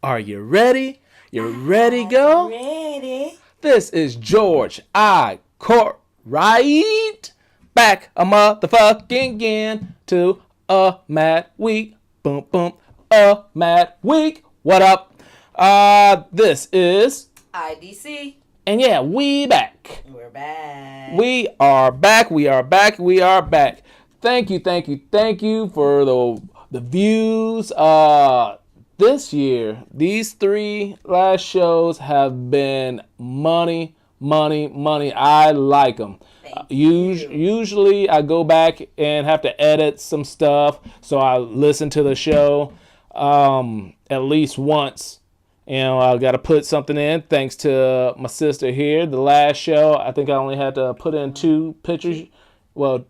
Are you ready? You ready, go? Ready. This is George I. Cortright. Back a motherfucking again to a mad week. Boom, boom. A mad week. What up? This is IDC. And yeah, we back. We're back. We are back. We are back. We are back. Thank you for the views. This year, these 3 last shows have been money. I like them. Usually, I go back and have to edit some stuff, so I listen to the show at least once. You know, I got to put something in. Thanks to my sister here. The last show, I think I only had to put in 2 pictures. Well,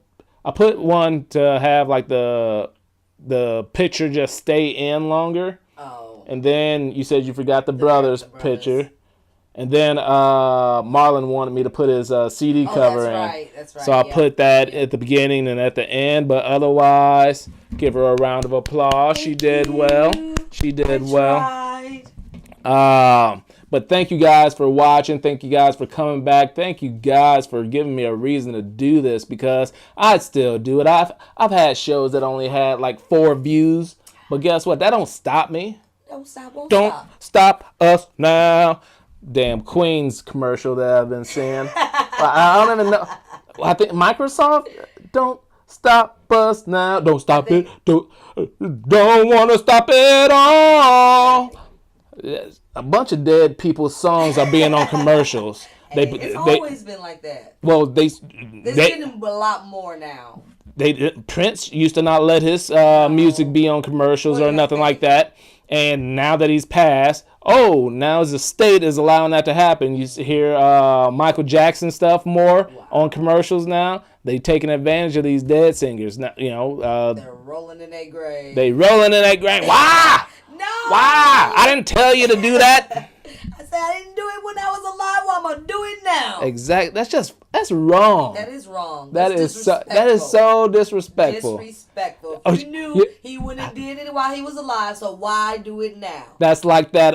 I put one to have like the picture just stay in longer. Oh. And then you said you forgot the brothers picture. And then Marlon wanted me to put his CD cover in. That's right. So I put that at the beginning and at the end. But otherwise, give her a round of applause. She did well. But thank you guys for watching. Thank you guys for coming back. Thank you guys for giving me a reason to do this, because I still do it. I've had shows that only had like 4 views, but guess what? That don't stop me. Don't stop us now. Damn Queens commercial that I've been seeing. I don't even know. I think Microsoft. Don't stop us now. Don't stop it. Don't want to stop it all. A bunch of dead people's songs are being on commercials. It's always been like that. Well, there's getting a lot more now. Prince used to not let his music be on commercials or nothing like that. And now that he's passed, now the state is allowing that to happen. You hear Michael Jackson stuff more on commercials now. They taking advantage of these dead singers. Now, they're rolling in their grave. Why? No. Why? I didn't tell you to do that. I said I didn't do it when I was alive. Well, I'm gonna do it now. Exactly. That's wrong. That is wrong. That is so disrespectful. Disrespectful. If you knew he wouldn't have did it while he was alive, so why do it now? That's like that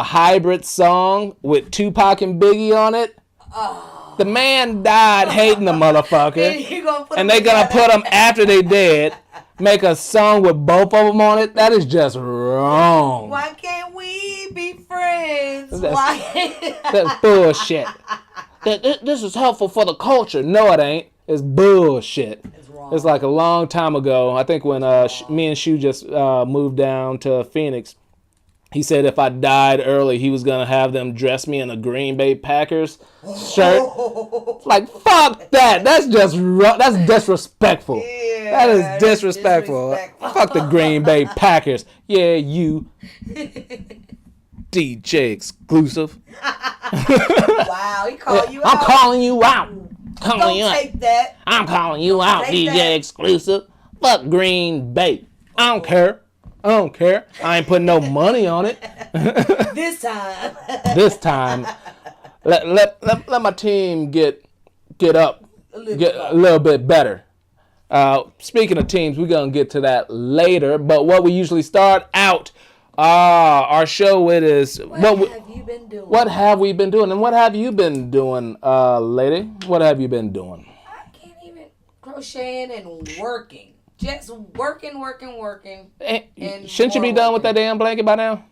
hybrid song with Tupac and Biggie on it. The man died hating the motherfucker, and they're gonna put him after they dead. Make a song with both of them on it. That is just wrong. Why can't we be friends? That's bullshit. This is helpful for the culture. No, it ain't. It's bullshit. It's wrong. It's like a long time ago. I think when me and Shu just moved down to Phoenix, he said if I died early, he was going to have them dress me in a Green Bay Packers shirt. Like, fuck that. That's disrespectful. Yeah, that is disrespectful. Fuck the Green Bay Packers. Yeah, you. DJ exclusive. Wow, he called you out. I'm calling you out. Don't take that. I'm calling you out, DJ exclusive. Fuck Green Bay. I don't care. I ain't putting no money on it. This time. Let my team get up, get a little bit better. Speaking of teams, we're gonna get to that later. But what we usually start out our show with is what have you been doing? What have we been doing, and what have you been doing, lady? What have you been doing? I can't even crocheting and working. Just working. And shouldn't you be done with that damn blanket by now?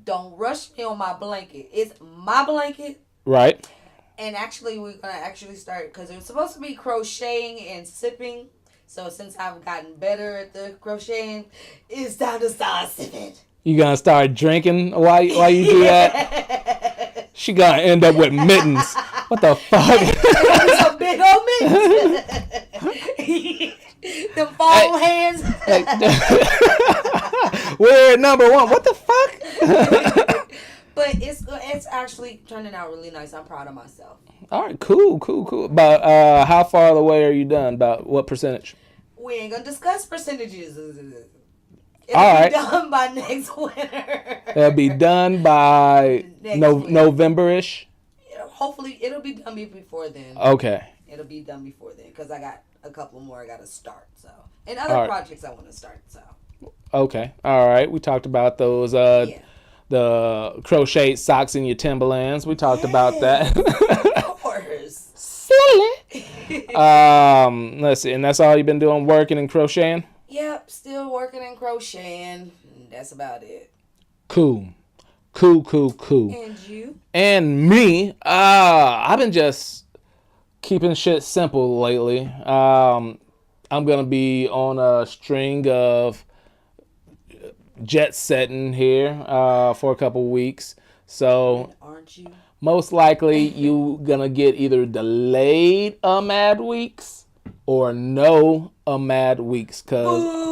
Don't rush me on my blanket. It's my blanket. Right. And actually, we're going to start, because it was supposed to be crocheting and sipping. So since I've gotten better at the crocheting, it's time to start sipping. You going to start drinking while you do that? She going to end up with mittens. What the fuck? Some big old mittens. The foam hands. We're number 1. What the fuck? But it's actually turning out really nice. I'm proud of myself. All right, cool. About how far away are you done? About what percentage? We ain't gonna discuss percentages. It'll be done by next winter. It'll be done by November-ish? Hopefully, it'll be done before then. Okay. It'll be done before then, because I got a couple more I got to start. So, and other projects I want to start. So. Okay. All right. We talked about those the crocheted socks in your Timberlands. We talked about that. Of course. Silly. Let's see, and that's all you've been doing, working and crocheting? Yep, still working and crocheting. That's about it. Cool. And you? And me, I've been just keeping shit simple lately. I'm gonna be on a string of jet setting here for a couple weeks. So aren't you? Most likely you gonna get either delayed mad weeks or no mad weeks. Cause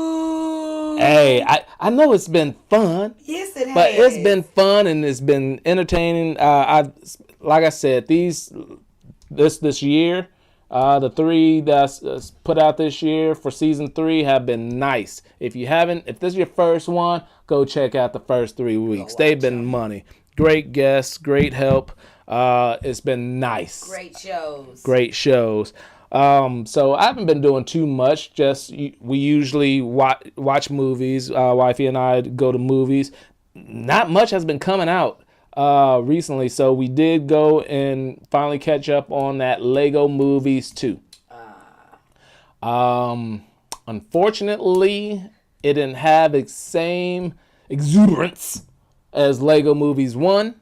hey, I know it's been fun. Yes, it has. But it's been fun and it's been entertaining. Like I said, this year, the 3 that's put out this year for season 3 have been nice. If this is your first one, go check out the first 3 weeks. They've been money. Great guests, great help. It's been nice. Great shows. So I haven't been doing too much. Just we usually watch movies. Wifey and I go to movies. Not much has been coming out recently, so we did go and finally catch up on that Lego Movies 2. Unfortunately, it didn't have the same exuberance as Lego Movies 1,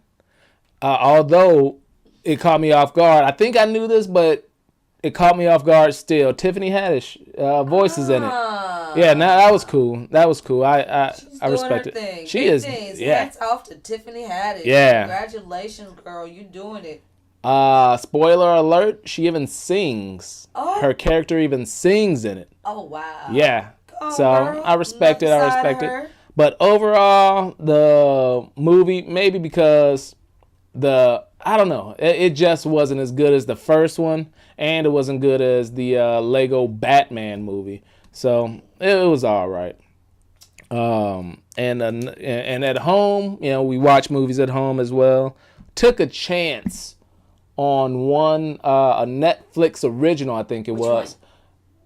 although it caught me off guard. I think I knew this, but it caught me off guard still. Tiffany Haddish voices in it. Yeah, that was cool. I respect it. She is. Yeah. Hats off to Tiffany Haddish. Yeah. Congratulations, girl. You doing it. Spoiler alert, she even sings. Oh. Her character even sings in it. Oh, wow. Yeah. So girl. I respect it. But overall, the movie, maybe because I don't know, it just wasn't as good as the first one, and it wasn't good as the Lego Batman movie. So it was all right. And at home, we watch movies at home as well. Took a chance on one a Netflix original, I think it was. One?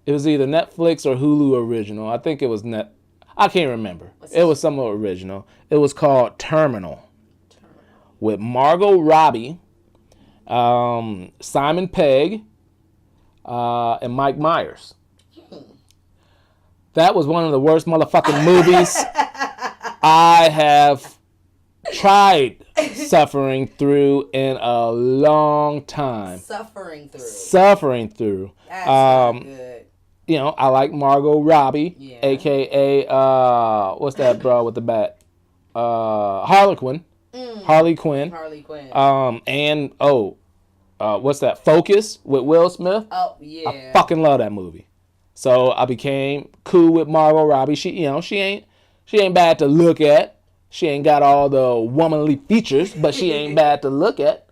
It was either Netflix or Hulu original. I think it was I can't remember. It was some original. It was called Terminal. With Margot Robbie, Simon Pegg, and Mike Myers. That was one of the worst motherfucking movies I have tried suffering through in a long time. Suffering through. That's not good. I like Margot Robbie, a.k.a. What's that bro with the bat? Harley Quinn. Harley Quinn. And what's that? Focus with Will Smith. Oh yeah. I fucking love that movie. So I became cool with Margot Robbie. She ain't bad to look at. She ain't got all the womanly features, but she ain't bad to look at.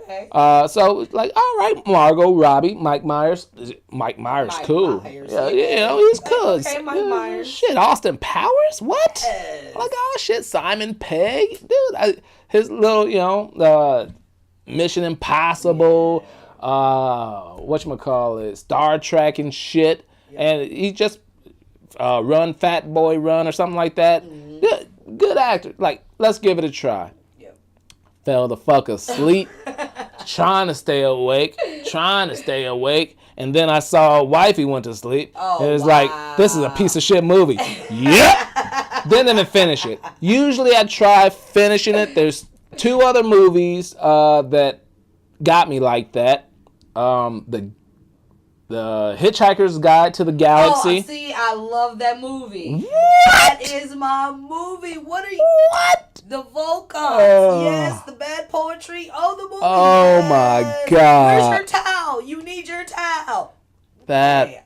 Okay. So it's like, all right, Margot Robbie, Mike Myers. Mike Myers, cool. Yeah, he's cool. Okay, Mike Myers. Shit, Austin Powers? What? Yes. Like, oh shit, Simon Pegg, dude. His little, Mission Impossible, whatchamacallit, Star Trek and shit, and he just Run Fat Boy Run or something like that. Mm-hmm. Good actor. Like, let's give it a try. Yep. Fell the fuck asleep. trying to stay awake, and then I saw Wifey went to sleep. Oh, it was like, this is a piece of shit movie. Yep. Then didn't finish it. Usually I try finishing it. There's 2 other movies that got me like that. The Hitchhiker's Guide to the Galaxy. Oh, see, I love that movie. What? That is my movie. What are you? What? The Volcons. Yes, the bad poetry. Oh, the movie. Oh, yes. My God. Where's your towel? You need your towel. I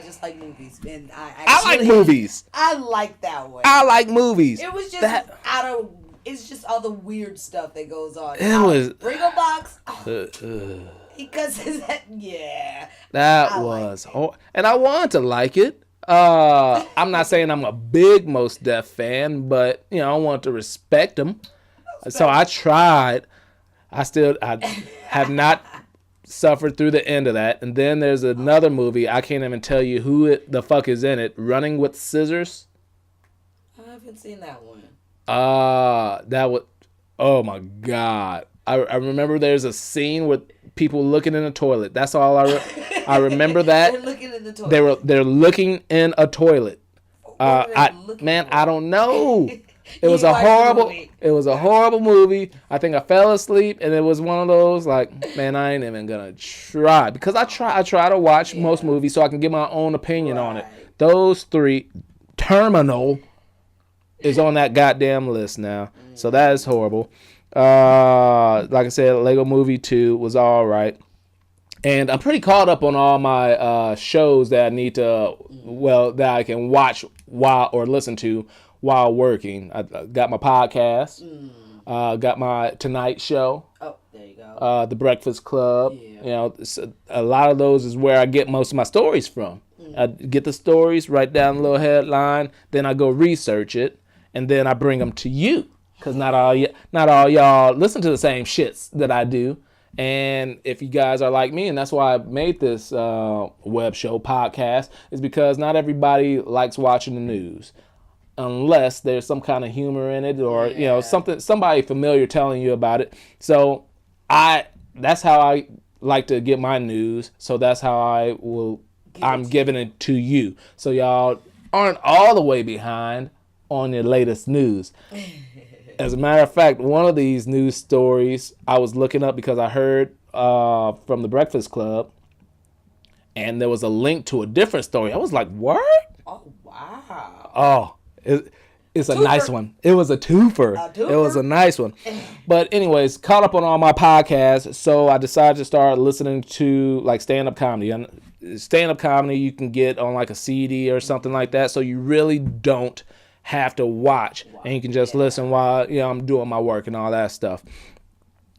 just like movies. And I like movies. I like that one. I like movies. It was just it's just all the weird stuff that goes on. It was. Bring a box. Because that was and I wanted to like it. I'm not saying I'm a big Mos Def fan, but I want to respect him. So I tried. I have not suffered through the end of that. And then there's another movie. I can't even tell you who the fuck is in it. Running with Scissors. I haven't seen that one. That was. Oh my God! I remember there's a scene with people looking in a toilet. That's all I remember that. They're looking in the toilet. They're looking in a toilet. I don't know. It was a horrible movie. I think I fell asleep, and it was one of those like, man, I ain't even gonna try because I try to watch most movies so I can get my own opinion on it. Those three, Terminal, is on that goddamn list now, so that is horrible. Like I said, Lego Movie 2 was all right. And I'm pretty caught up on all my shows that I need to, that I can watch or listen to while working. I got my podcast, got my Tonight Show. Oh, there you go. The Breakfast Club. Yeah. A lot of those is where I get most of my stories from. I get the stories, write down a little headline, then I go research it, and then I bring them to you. Because not all y'all listen to the same shits that I do. And if you guys are like me, and that's why I made this web show podcast, is because not everybody likes watching the news unless there's some kind of humor in it or somebody familiar telling you about it. So that's how I like to get my news. So that's how I'm giving it to you. So y'all aren't all the way behind on your latest news. As a matter of fact, one of these news stories I was looking up because I heard from the Breakfast Club, and there was a link to a different story. I was like, what? Oh, wow. Oh, it's a nice one. It was a twofer. It was a nice one. But anyways, caught up on all my podcasts, so I decided to start listening to like stand-up comedy. And stand-up comedy you can get on like a CD or something like that, so you really don't have to watch, and you can just listen while I'm doing my work and all that stuff.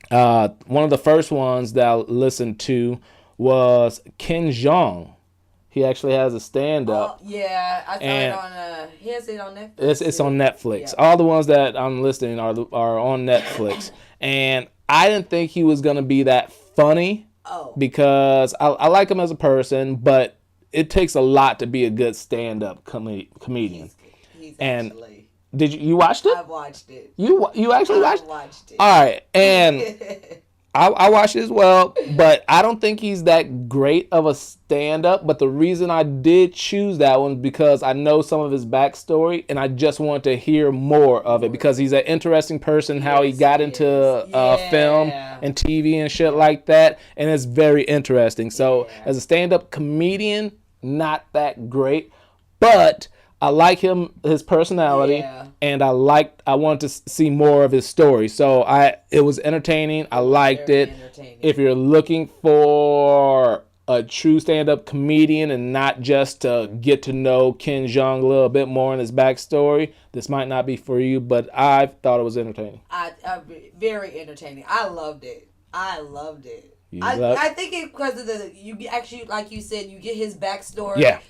One of the first ones that I listened to was Ken Jeong. He actually has a stand-up. Oh, yeah, I saw it on. He has it on Netflix. It's on Netflix. Yeah. All the ones that I'm listening are on Netflix, and I didn't think he was gonna be that funny. Because I like him as a person, but it takes a lot to be a good stand-up comedian. And did you watched it? I watched it. You actually watched it? I watched it. All right, and I watched it as well, but I don't think he's that great of a stand-up. But the reason I did choose that one because I know some of his backstory, and I just want to hear more of it because he's an interesting person. How he got into film and TV and shit like that, and it's very interesting. So as a stand-up comedian, not that great, but I like his personality, and I wanted to see more of his story. So it was entertaining. I liked it. If you're looking for a true stand-up comedian and not just to get to know Ken Jeong a little bit more in his backstory, this might not be for you, but I thought it was entertaining. Very entertaining. I loved it. I think it because of you actually, like you said, you get his backstory. Yeah.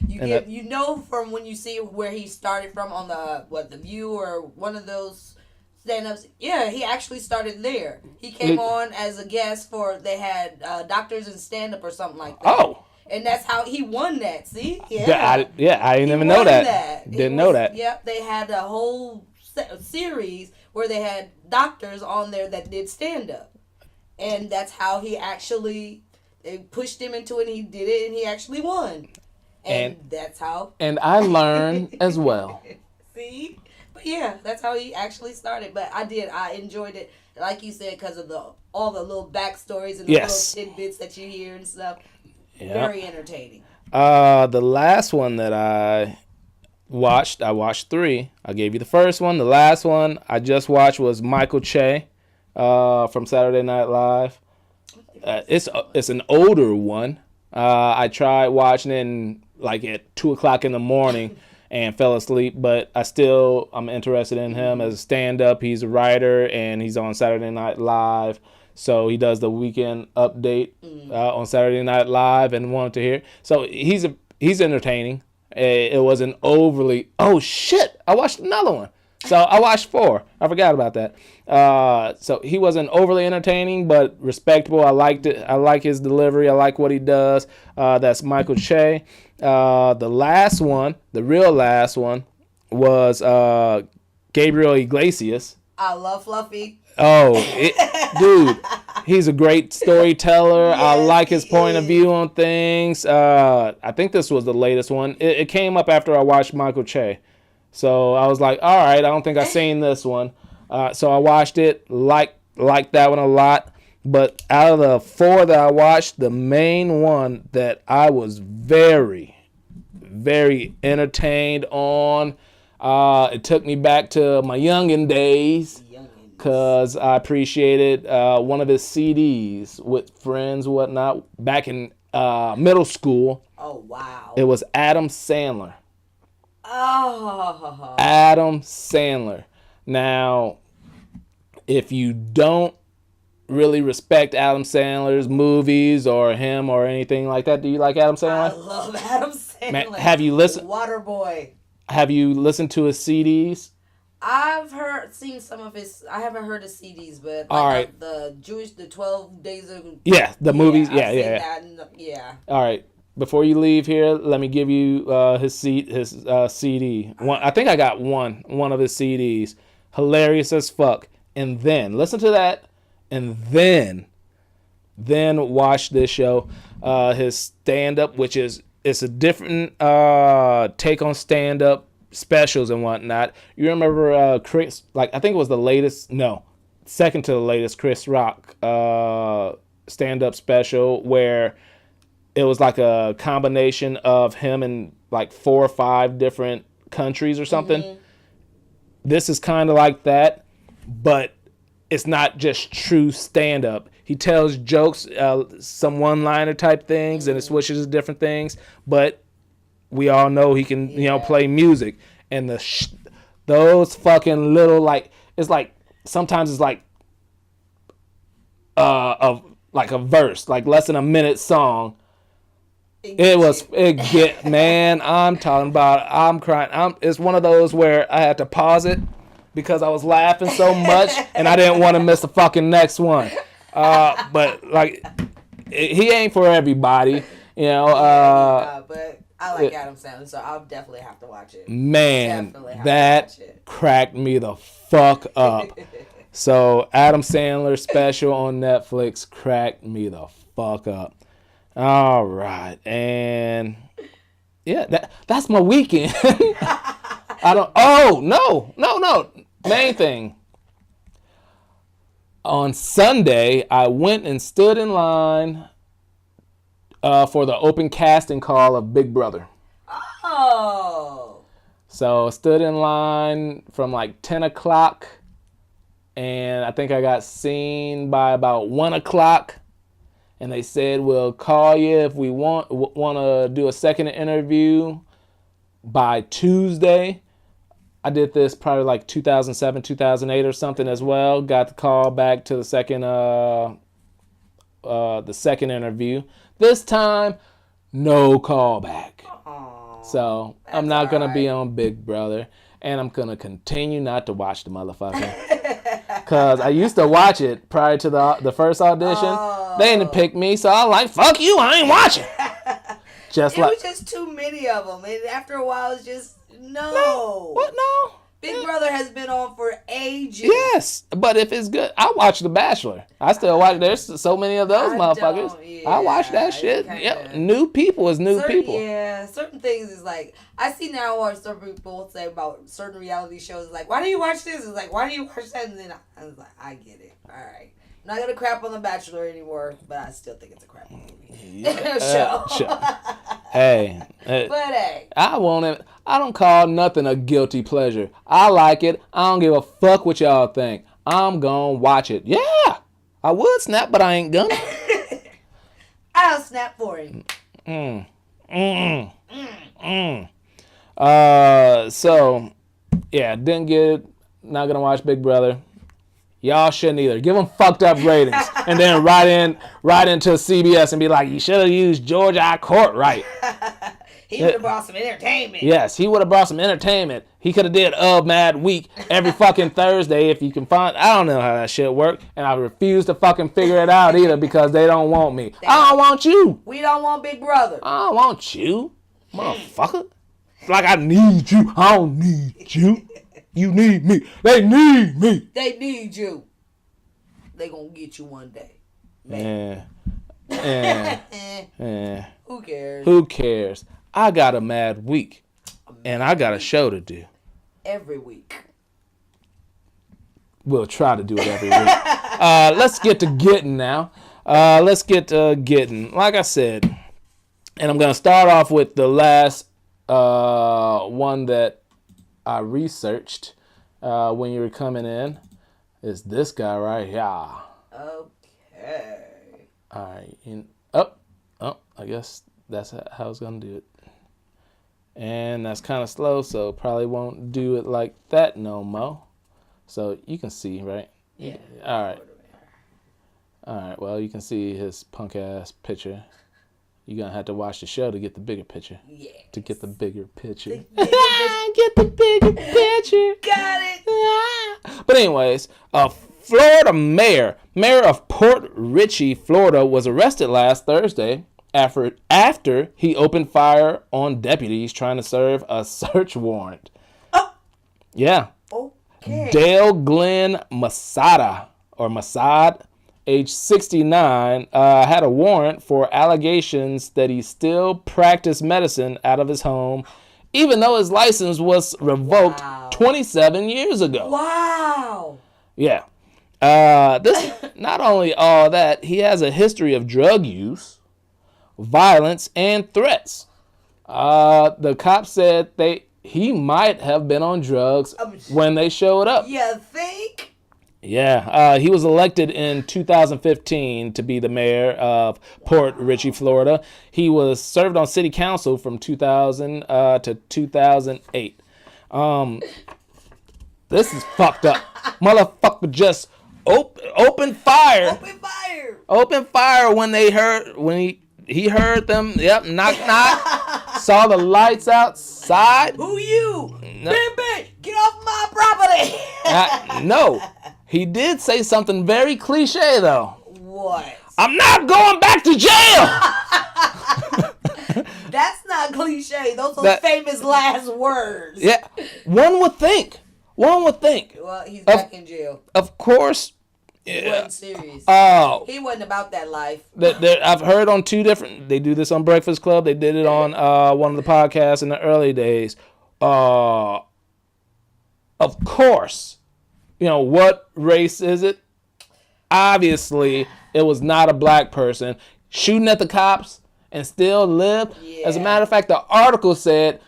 You know from when you see where he started from on The View or one of those stand-ups. Yeah, he actually started there. He came on as a guest they had Doctors in Stand-Up or something like that. Oh. And that's how he won that. See? Yeah. I didn't even know that. Didn't know that. Yep. They had a whole series where they had doctors on there that did stand-up. And that's how they pushed him into it, and he did it, and he actually won. And that's how. And I learned as well. See? But yeah, that's how he actually started. But I enjoyed it, like you said, because of all the little backstories and the little tidbits that you hear and stuff. Yep. Very entertaining. The last one that I watched 3. I gave you the first one. The last one I just watched was Michael Che. From Saturday Night Live. It's an older one. I tried watching it like at 2:00 in the morning and fell asleep, but I'm interested in him as a stand-up. He's a writer and he's on Saturday Night Live. So he does the weekend update on Saturday Night Live and wanted to hear. So he's entertaining. It wasn't overly. Oh shit! I watched another one. So I watched 4. I forgot about that. So he wasn't overly entertaining, but respectable. I liked it. I like his delivery. I like what he does. That's Michael Che. The last one, the real last one, was Gabriel Iglesias. I love Fluffy. Oh, dude, he's a great storyteller. I Yes, like his he point of is. view on things. I think this was the latest one. It came up after I watched Michael Che. So I was like, all right, I don't think I've seen this one. So I watched it, liked that one a lot. But out of the 4 that I watched, the main one that I was very, very entertained on, it took me back to my youngin' days. Because I appreciated one of his CDs with friends and whatnot back in middle school. Oh, wow. It was Adam Sandler. Oh. Adam Sandler. Now, if you don't really respect Adam Sandler's movies or him or anything like that, do you like Adam Sandler? I love Adam Sandler. Man, have you listened? Waterboy. Have you listened to his CDs? I've seen some of his. I haven't heard his CDs, but All right. the 12 Days of. Yeah, the movies. I've seen Yeah. that, yeah. All right. Before you leave here, let me give you his CD. I think I got one of his CDs. Hilarious as fuck. And then listen to that, and then watch this show. His stand up, which is it's a different take on stand up specials and whatnot. You remember Chris? Like I think it was the latest. No, second to the latest Chris Rock stand up special where. It was like a combination of him in like 4 or 5 different countries or something. Mm-hmm. This is kind of like that, but it's not just true stand-up. He tells jokes, some one-liner type things, and it switches to different things. But we all know he can, play music. And those fucking little it's like sometimes it's like a verse, like less than a minute song. Man, I'm talking about, I'm crying. It's one of those where I had to pause it because I was laughing so much and I didn't want to miss the fucking next one. But he ain't for everybody, but I like Adam Sandler, so I'll definitely have to watch it. Man, that cracked me the fuck up. So Adam Sandler special on Netflix cracked me the fuck up. All right, and yeah, that's my weekend. No. Main thing. On Sunday, I went and stood in line for the open casting call of Big Brother. Oh. So stood in line from like 10 o'clock, and I think I got seen by about 1 o'clock. And they said, we'll call you if we want to do a second interview by Tuesday. I did this probably like 2007, 2008 or something as well. Got the call back to the second interview. This time, no call back. Aww, so I'm not going to be on Big Brother. And I'm going to continue not to watch the motherfucker. Because I used to watch it prior to the first audition. Oh. They didn't pick me, so I was like, fuck you, I ain't watching. It was just too many of them. And after a while, it's just, no. What? No. Big Brother has been on for ages. Yes, but if it's good, I watch The Bachelor. I still watch. There's so many of those motherfuckers. I watch that shit. Yep. New people is new people. Yeah, certain things is like, I see now what certain people say about certain reality shows. Like, why do you watch this? It's like, why do you watch that? And then I was like, I get it. All right. I'm not going to crap on The Bachelor anymore, but I still think it's a crap movie. Show. Hey. But hey. I don't call nothing a guilty pleasure. I like it. I don't give a fuck what y'all think. I'm going to watch it. Yeah. I would snap, but I ain't gonna. I'll snap for him. So, yeah, didn't get, not going to watch Big Brother. Y'all shouldn't either. Give them fucked up ratings. And then write into CBS and be like, you should have used George I. Cortright. He would have brought some entertainment. Yes, he would have brought some entertainment. He could have did Mad Week every fucking Thursday if you can find. I don't know how that shit worked. And I refuse to fucking figure it out either because they don't want me. I don't want you. We don't want Big Brother. I don't want you. Motherfucker. Like I need you. I don't need you. You need me. They need me. They need you. They gonna get you one day. Yeah. Who cares? Who cares? I got a mad week. And I got a show to do. Every week. We'll try to do it every week. Let's get to getting now. Let's get to getting. Like I said, and I'm going to start off with the last one that I researched when you were coming in. Is this guy right here. Okay. All right. I guess that's how I was going to do it. And that's kind of slow, so probably won't do it like that no more. So you can see, right? Yeah. All right. Well, you can see his punk ass picture. You're going to have to watch the show to get the bigger picture. Yeah. To get the bigger picture. Get Get the bigger picture. Got it. But anyways, Florida mayor of Port Richey, Florida, was arrested last Thursday after he opened fire on deputies trying to serve a search warrant. Oh. Yeah. Okay. Dale Glenn Masada, age 69, had a warrant for allegations that he still practiced medicine out of his home, even though his license was revoked 27 years ago. Wow. Yeah. This not only all that, he has a history of drug use, violence, and threats. The cops said he might have been on drugs when they showed up. You think? Yeah. He was elected in 2015 to be the mayor of Port Richey, Florida. He was served on city council from 2000 to 2008. This is fucked up. Motherfucker just opened fire. Open fire when he heard them. Yep, knock knock. Saw the lights outside. Who you? No. Bam, get off my property. No, he did say something very cliche though. What? I'm not going back to jail. That's not cliche. Those are famous last words. Yeah, one would think. Well, he's back in jail. Of course. He wasn't serious. Oh. He wasn't about that life. I've heard on two different. They do this on Breakfast Club. They did it on one of the podcasts in the early days. Of course. What race is it? Obviously, it was not a black person shooting at the cops and still lived. Yeah. As a matter of fact, the article said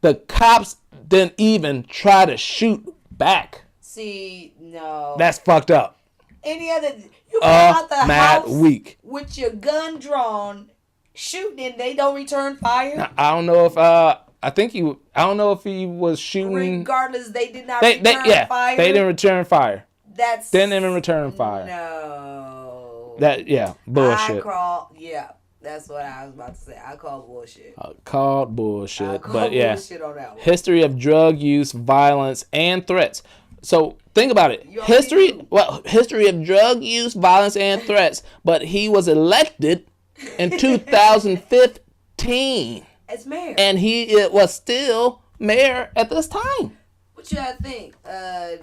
the cops didn't even try to shoot back. See, no. That's fucked up. Any other, you come out the house week with your gun drawn, shooting, and they don't return fire? Now, I don't know if I don't know if he was shooting. Regardless, they did not return fire. They didn't return fire. Didn't even return fire. No. Bullshit. That's what I was about to say. I call bullshit. Called bullshit. I call bullshit on that one. History of drug use, violence, and threats. So think about it. History of drug use, violence, and threats. But he was elected in 2015. As mayor. And he was still mayor at this time. What you gotta think? I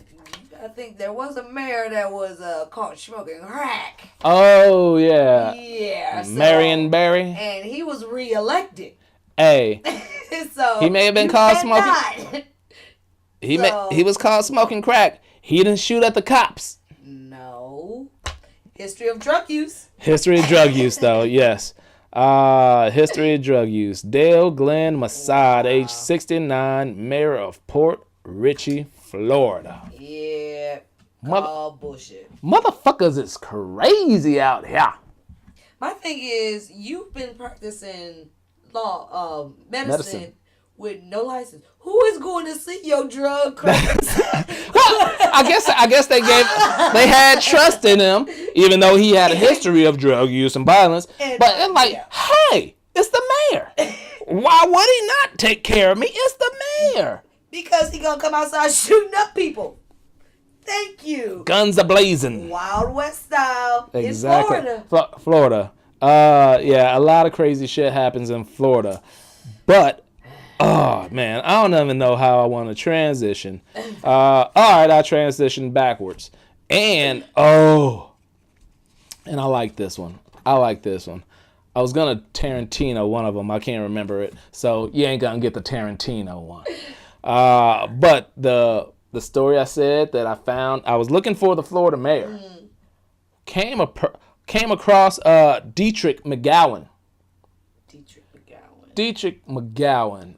think there was a mayor that was caught smoking crack. Oh, yeah. Yeah. Marion Barry. And he was reelected. Hey. So he may have been caught smoking. He was caught smoking crack. He didn't shoot at the cops. No. History of drug use. History of drug use, though, yes. History of drug use. Dale Glenn Masad, age 69, mayor of Port Richey, Florida. Yeah. Bullshit. Motherfuckers is crazy out here. My thing is, you've been practicing medicine with no license. Who is going to see your drug credits? Well, I guess they had trust in him, even though he had a history of drug use and violence. But it's like, hey, it's the mayor. Why would he not take care of me? It's the mayor. Because he gonna come outside shooting up people. Thank you. Guns a blazing. Wild West style. Exactly. In Florida. Florida. Yeah, a lot of crazy shit happens in Florida. But Oh man, I don't even know how I want to transition. All right, I transitioned backwards, and I like this one. I was gonna Tarantino one of them. I can't remember it, so you ain't gonna get the Tarantino one. But the story I said that I found, I was looking for the Florida mayor. Came across Dietrich McGowan. Dietrich McGowan.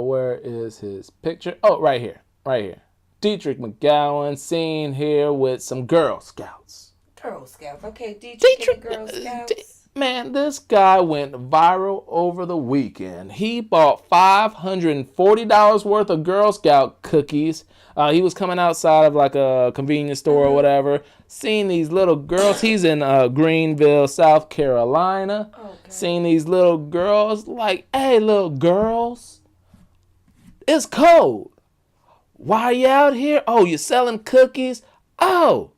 Where is his picture? Oh, right here. Dietrich McGowan seen here with some Girl Scouts. Okay, Dietrich Girl Scouts. Man, this guy went viral over the weekend. He bought $540 worth of Girl Scout cookies. He was coming outside of like a convenience store or whatever. Seen these little girls. He's in Greenville, South Carolina. Okay. Seen these little girls. Like, hey, little girls, it's cold. Why are you out here? Oh, you're selling cookies? Oh,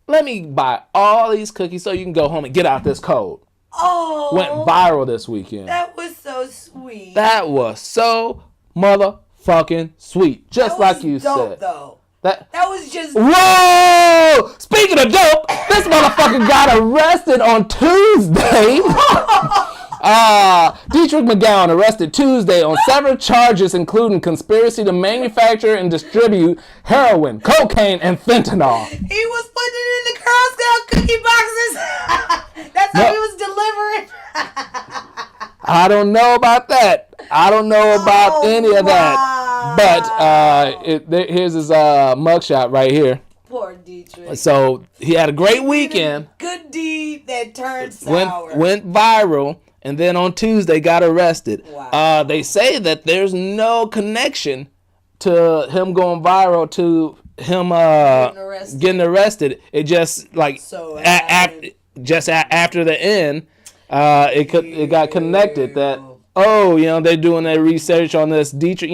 let me buy all these cookies so you can go home and get out this cold. Oh, went viral this weekend. That was so sweet. That was so motherfucking sweet. Just like you said. Though. That was just... Whoa! Speaking of dope, this motherfucker got arrested on Tuesday. Dietrich McGowan arrested Tuesday on several charges, including conspiracy to manufacture and distribute heroin, cocaine, and fentanyl. He was putting it in the Girl Scout cookie boxes. That's how he was delivering. I don't know about that. I don't know about any of that. But here's his mugshot right here. Poor Dietrich. So he had a great weekend. Good deed that turned sour. Went viral. And then on Tuesday got arrested. Wow. They say that there's no connection to him going viral to him getting arrested. It just like after the end, it got connected that they're doing their research on this Dietrich,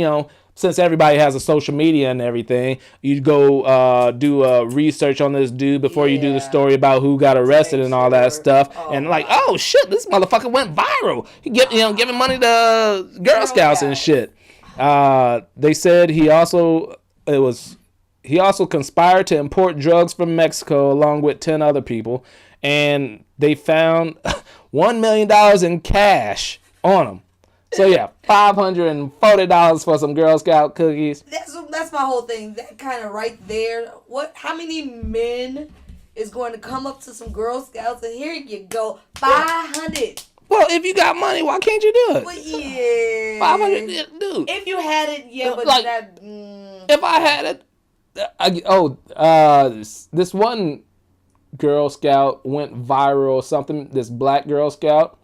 since everybody has a social media and everything, you go do research on this dude before you do the story about who got arrested and all that stuff. Oh shit, this motherfucker went viral. He giving money to Girl Scouts and shit. They said he also conspired to import drugs from Mexico along with 10 other people, and they found $1 million in cash on him. So yeah, $540 for some Girl Scout cookies. That's my whole thing. That kind of right there. How many men is going to come up to some Girl Scouts and here you go, 500. Well, if you got money, why can't you do it? Well, yeah. 500, dude. If you had it, yeah, but like, if I had it, this one Girl Scout went viral or something. This black Girl Scout.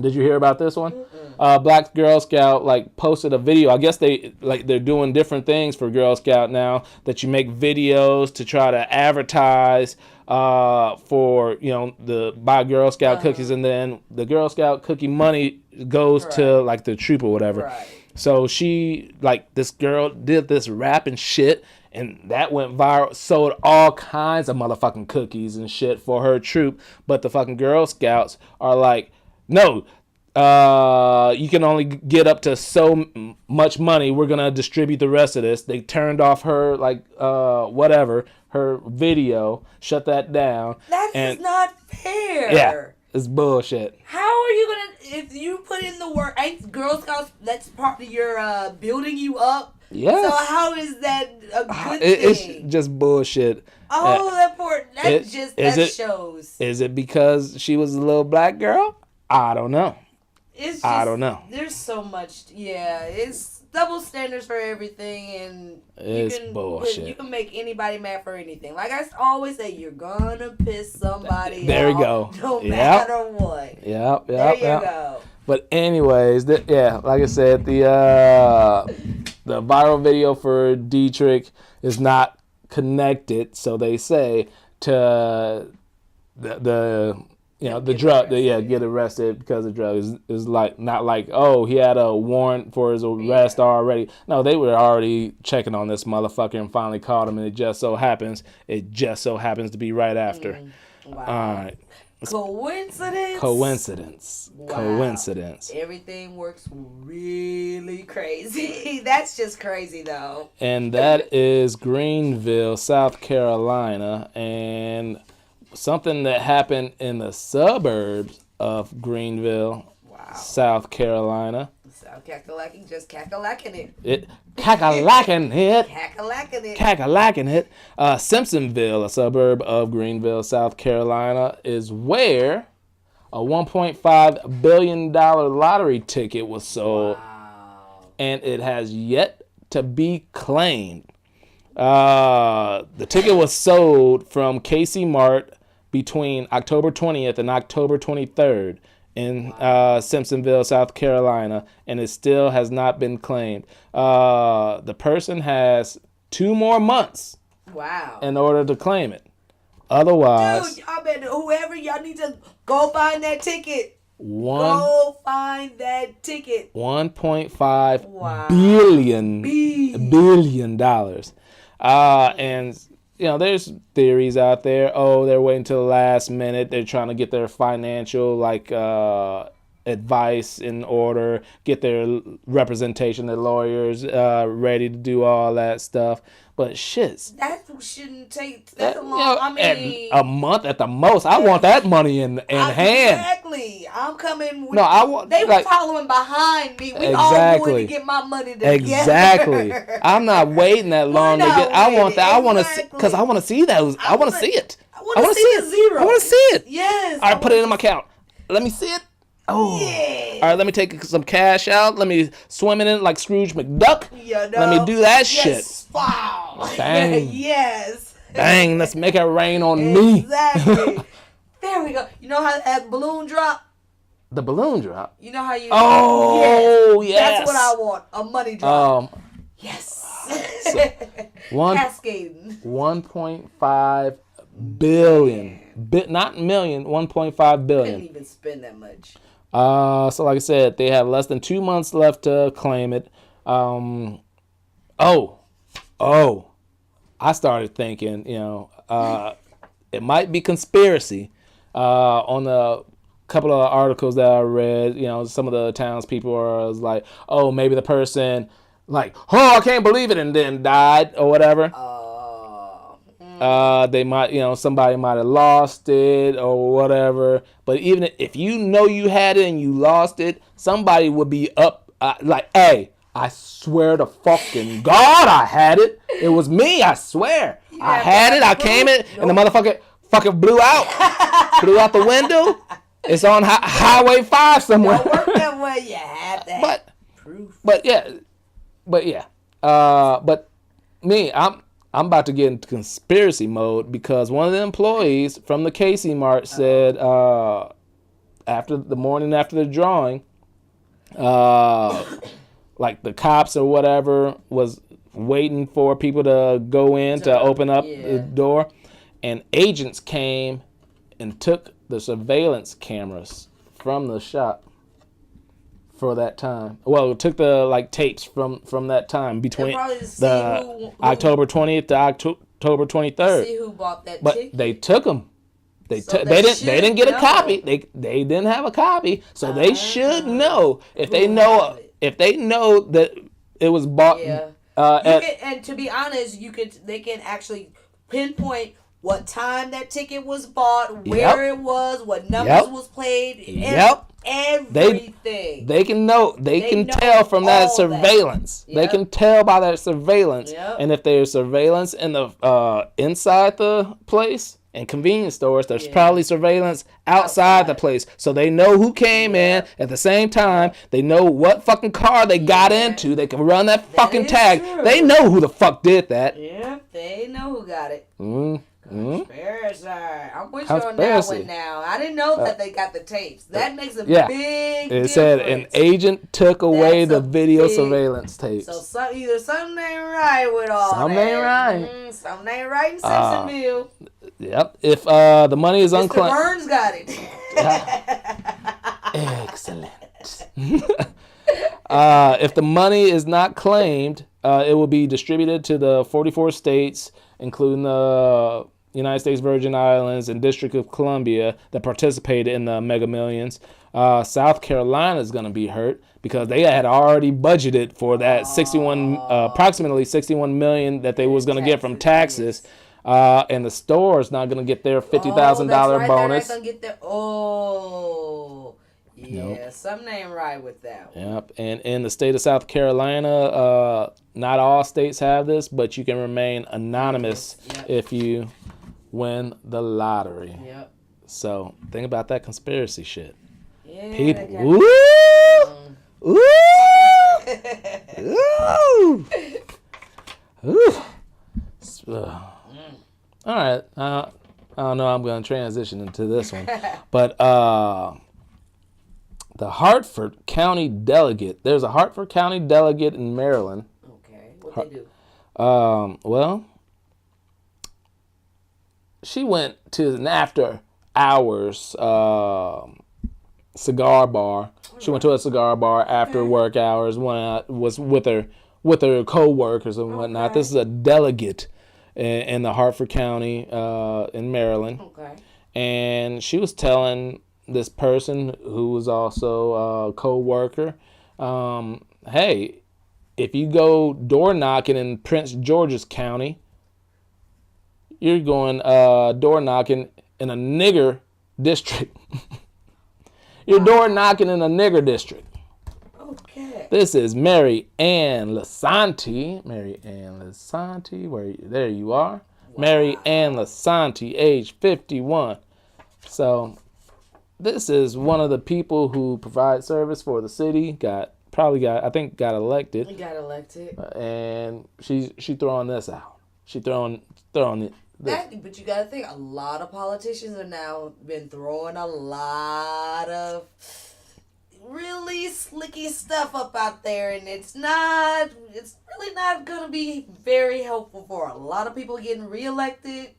Did you hear about this one? Black Girl Scout posted a video. I guess they're doing different things for Girl Scout now, that you make videos to try to advertise for the buy Girl Scout cookies, and then the Girl Scout cookie money goes to the troop or whatever. Right. So she this girl did this rap and shit, and that went viral, sold all kinds of motherfucking cookies and shit for her troop, but the fucking Girl Scouts are like, no, you can only get up to so much money. We're going to distribute the rest of this. They turned off her, her video, shut that down. That's not fair. Yeah, it's bullshit. How are you going to, if you put in the work, ain't Girl Scouts, that's part of your building you up? Yes. So how is that a good thing? It's just bullshit. That shows. Is it because she was a little black girl? I don't know. I don't know. There's so much. Yeah, it's double standards for everything, and it's bullshit. You can make anybody mad for anything. Like I always say, you're gonna piss somebody off. There you go. No matter what. Yep. There you go. But anyways, like I said, the viral video for Dietrich is not connected, so they say, to the drug, get arrested because of drugs is not like, oh, he had a warrant for his arrest already. No, they were already checking on this motherfucker and finally caught him, and it just so happens to be right after. Wow. All right. Coincidence? Coincidence. Wow. Coincidence. Everything works really crazy. That's just crazy, though. And that is Greenville, South Carolina. And something that happened in the suburbs of Greenville, Wow. South Carolina. South Cackalacky, just cackalacking Cackalaking it. Cackalacking it. Cackalacking it. Simpsonville, a suburb of Greenville, South Carolina, is where a $1.5 billion lottery ticket was sold. Wow. And it has yet to be claimed. The ticket was sold from Casey Mart between October 20th and October 23rd in Simpsonville, South Carolina, and it still has not been claimed. The person has 2 more months Wow. in order to claim it. Otherwise, Dude, I bet whoever y'all need to go find that ticket. one Go find that ticket. $1.5 Wow. billion dollars. And you know, there's theories out there. Oh, they're waiting till the last minute. They're trying to get their financial advice in order, get their representation, their lawyers ready to do all that stuff. But shit, That shouldn't take that long. you know, I mean, a month at the most. I want that money in hand. Exactly. I'm coming with. No, I want. They were like, following behind me. We all wanted to get my money together. Exactly. I'm not waiting that long to get. I want that. I want to see because I want to see those. I want to see it. I want to see the zero. I want to see it. Yes. All right, put it in my account. Let me see it. Oh. Yeah. All right, let me take some cash out. Let me swim in it like Scrooge McDuck. Let me do that shit. Wow. Bang. Yes. Bang. Let's make it rain on me. Exactly. There we go. You know how that balloon drop? The balloon drop. You know how you? Oh, yes. That's what I want. A money drop. Yes. Cascading. 1.5 billion. Not million. 1.5 billion. Couldn't even spend that much. So like I said, they have less than 2 months left to claim it. I started thinking, it might be conspiracy. On a couple of articles that I read, some of the townspeople are like, oh, maybe the person like, oh, I can't believe it, and then died or whatever. They might, somebody might have lost it or whatever. But even if you had it and you lost it, somebody would be up like, hey, I swear to fucking God I had it. It was me, I swear. I had it, I came in, and the motherfucker fucking blew out the window. It's on Highway 5 somewhere. Don't work that way. You have to have proof. But me, I'm about to get into conspiracy mode because one of the employees from the Casey Mart said after the drawing, like the cops or whatever was waiting for people to go in to open up the door, and agents came and took the surveillance cameras from the shop for that time. Well, it took the tapes from that time between the October 20th to October 23rd. See who bought that but ticket. they took them. They didn't get a copy. They didn't have a copy, so they should know if they know that it was bought. Yeah. And to be honest, they can actually pinpoint what time that ticket was bought, where it was, what numbers was played, everything. They can know. They can tell from that surveillance. They can tell by that surveillance. And if there's surveillance in the inside the place and convenience stores, there's probably surveillance outside the place. So they know who came in at the same time. They know what fucking car they got into. They can run that fucking tag. True. They know who the fuck did that. Yeah, they know who got it. Conspiracy. I'm with you on that one now. I didn't know that they got the tapes. That makes a big difference. It said an agent took away the video surveillance tapes. So either something ain't right with all something that. Ain't right. Something ain't right in Simpsonville. Yep. If the money is unclaimed. Mr. Burns got it. Excellent. If the money is not claimed, it will be distributed to the 44 states, including the United States Virgin Islands, and District of Columbia that participated in the Mega Millions. South Carolina is going to be hurt because they had already budgeted for that approximately 61 million that they was going to get from taxes. And the store is not going to get their $50,000 bonus. They're not going to get their, yeah, nope. Something ain't right with that one. Yep. And in the state of South Carolina, not all states have this, but you can remain anonymous if you win the lottery. Yep. So think about that conspiracy shit. Yeah. People. Woo! Woo! Ooh! All right. I don't know. I'm going to transition into this one, but the Hartford County delegate. There's a Hartford County delegate in Maryland. Okay. What they do? Well, she went to an after hours cigar bar. She went to a cigar bar after work hours. Was with her co-workers and whatnot. This is a delegate in the Hartford County in Maryland. Okay. And she was telling this person who was also a co-worker, hey, if you go door knocking in Prince George's County, you're going door knocking in a nigger district. You're door knocking in a nigger district. Okay. This is Mary Ann Lasanti. There you are. Wow. Mary Ann Lasanti, age 51. So this is one of the people who provide service for the city. Got elected. He got elected. And she throwing this out. She throwing it. But you gotta think, a lot of politicians have now been throwing a lot of really slicky stuff up out there, and it's really not gonna be very helpful for a lot of people getting reelected.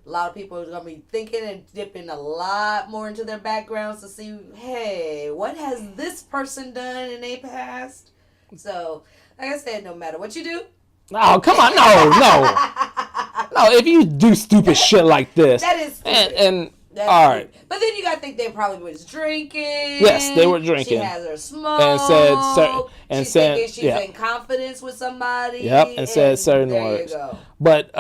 A lot of people are gonna be thinking and dipping a lot more into their backgrounds to see, hey, what has this person done in their past? So, like I said, no matter what you do. Oh, come on, no, if you do stupid shit like this, that is stupid. And all right. But then you gotta think they probably was drinking. Yes, they were drinking. She has her smoke. And she's said, thinking she's in confidence with somebody. Yep, and said certain words. You go. But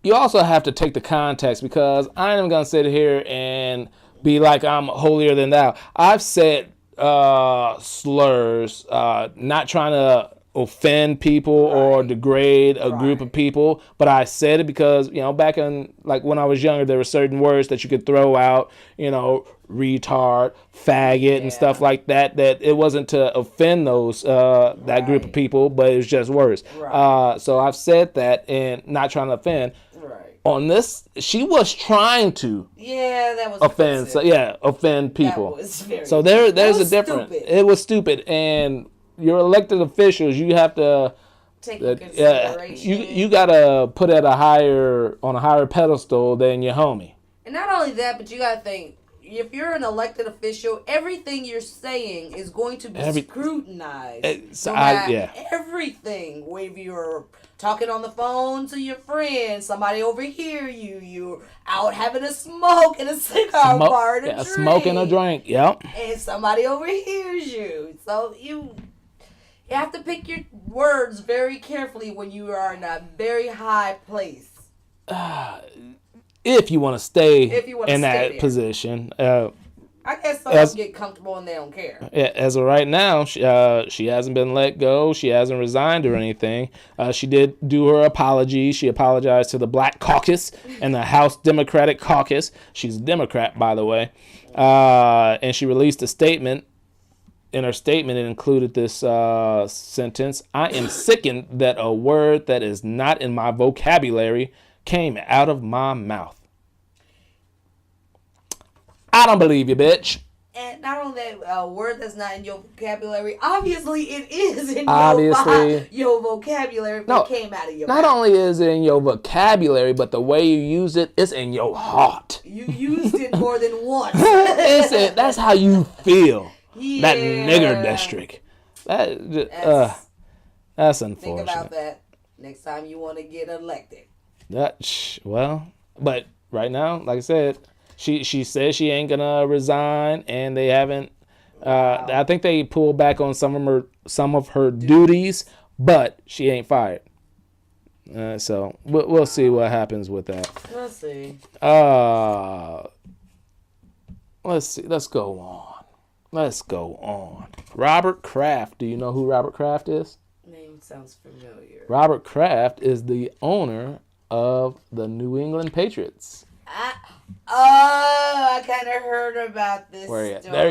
you also have to take the context, because I am gonna sit here and be like I'm holier than thou. I've said slurs, not trying to offend people or degrade a group of people, but I said it because, back in, like, when I was younger, there were certain words that you could throw out, retard, faggot, and stuff like that it wasn't to offend those that group of people, but it was just words. So I've said that and not trying to offend. On this, she was trying to offend people. So there's a difference. It was stupid. And your elected officials, you have to take consideration. You gotta put on a higher pedestal than your homie. And not only that, but you gotta think, if you're an elected official, everything you're saying is going to be scrutinized. Everything. Whether you're talking on the phone to your friend, somebody overhear you, you're out having a smoke in a cigar bar and a drink. Smoke and a drink, yep. And somebody overhears you. So you have to pick your words very carefully when you are in a very high place. If you want to stay in that position. I guess some people get comfortable and they don't care. As of right now, she hasn't been let go. She hasn't resigned or anything. She did do her apology. She apologized to the Black Caucus and the House Democratic Caucus. She's a Democrat, by the way. And she released a statement. In her statement, it included this sentence: "I am sickened that a word that is not in my vocabulary came out of my mouth." I don't believe you, bitch. And not only that, a word that's not in your vocabulary, obviously it is in your vocabulary, but it came out of your mouth. Not only is it in your vocabulary, but the way you use it, it's in your heart. You used it more than once. That's how you feel. That nigger district. That's unfortunate. Think about that next time you want to get elected. Well, but right now, like I said, she says she ain't gonna resign, and they haven't. I think they pulled back on some of her duties, but she ain't fired. So we'll see what happens with that. We'll see. Let's see. Let's go on. Robert Kraft. Do you know who Robert Kraft is? Name sounds familiar. Robert Kraft is the owner of the New England Patriots. I kind of heard about this. Where he at? Story. There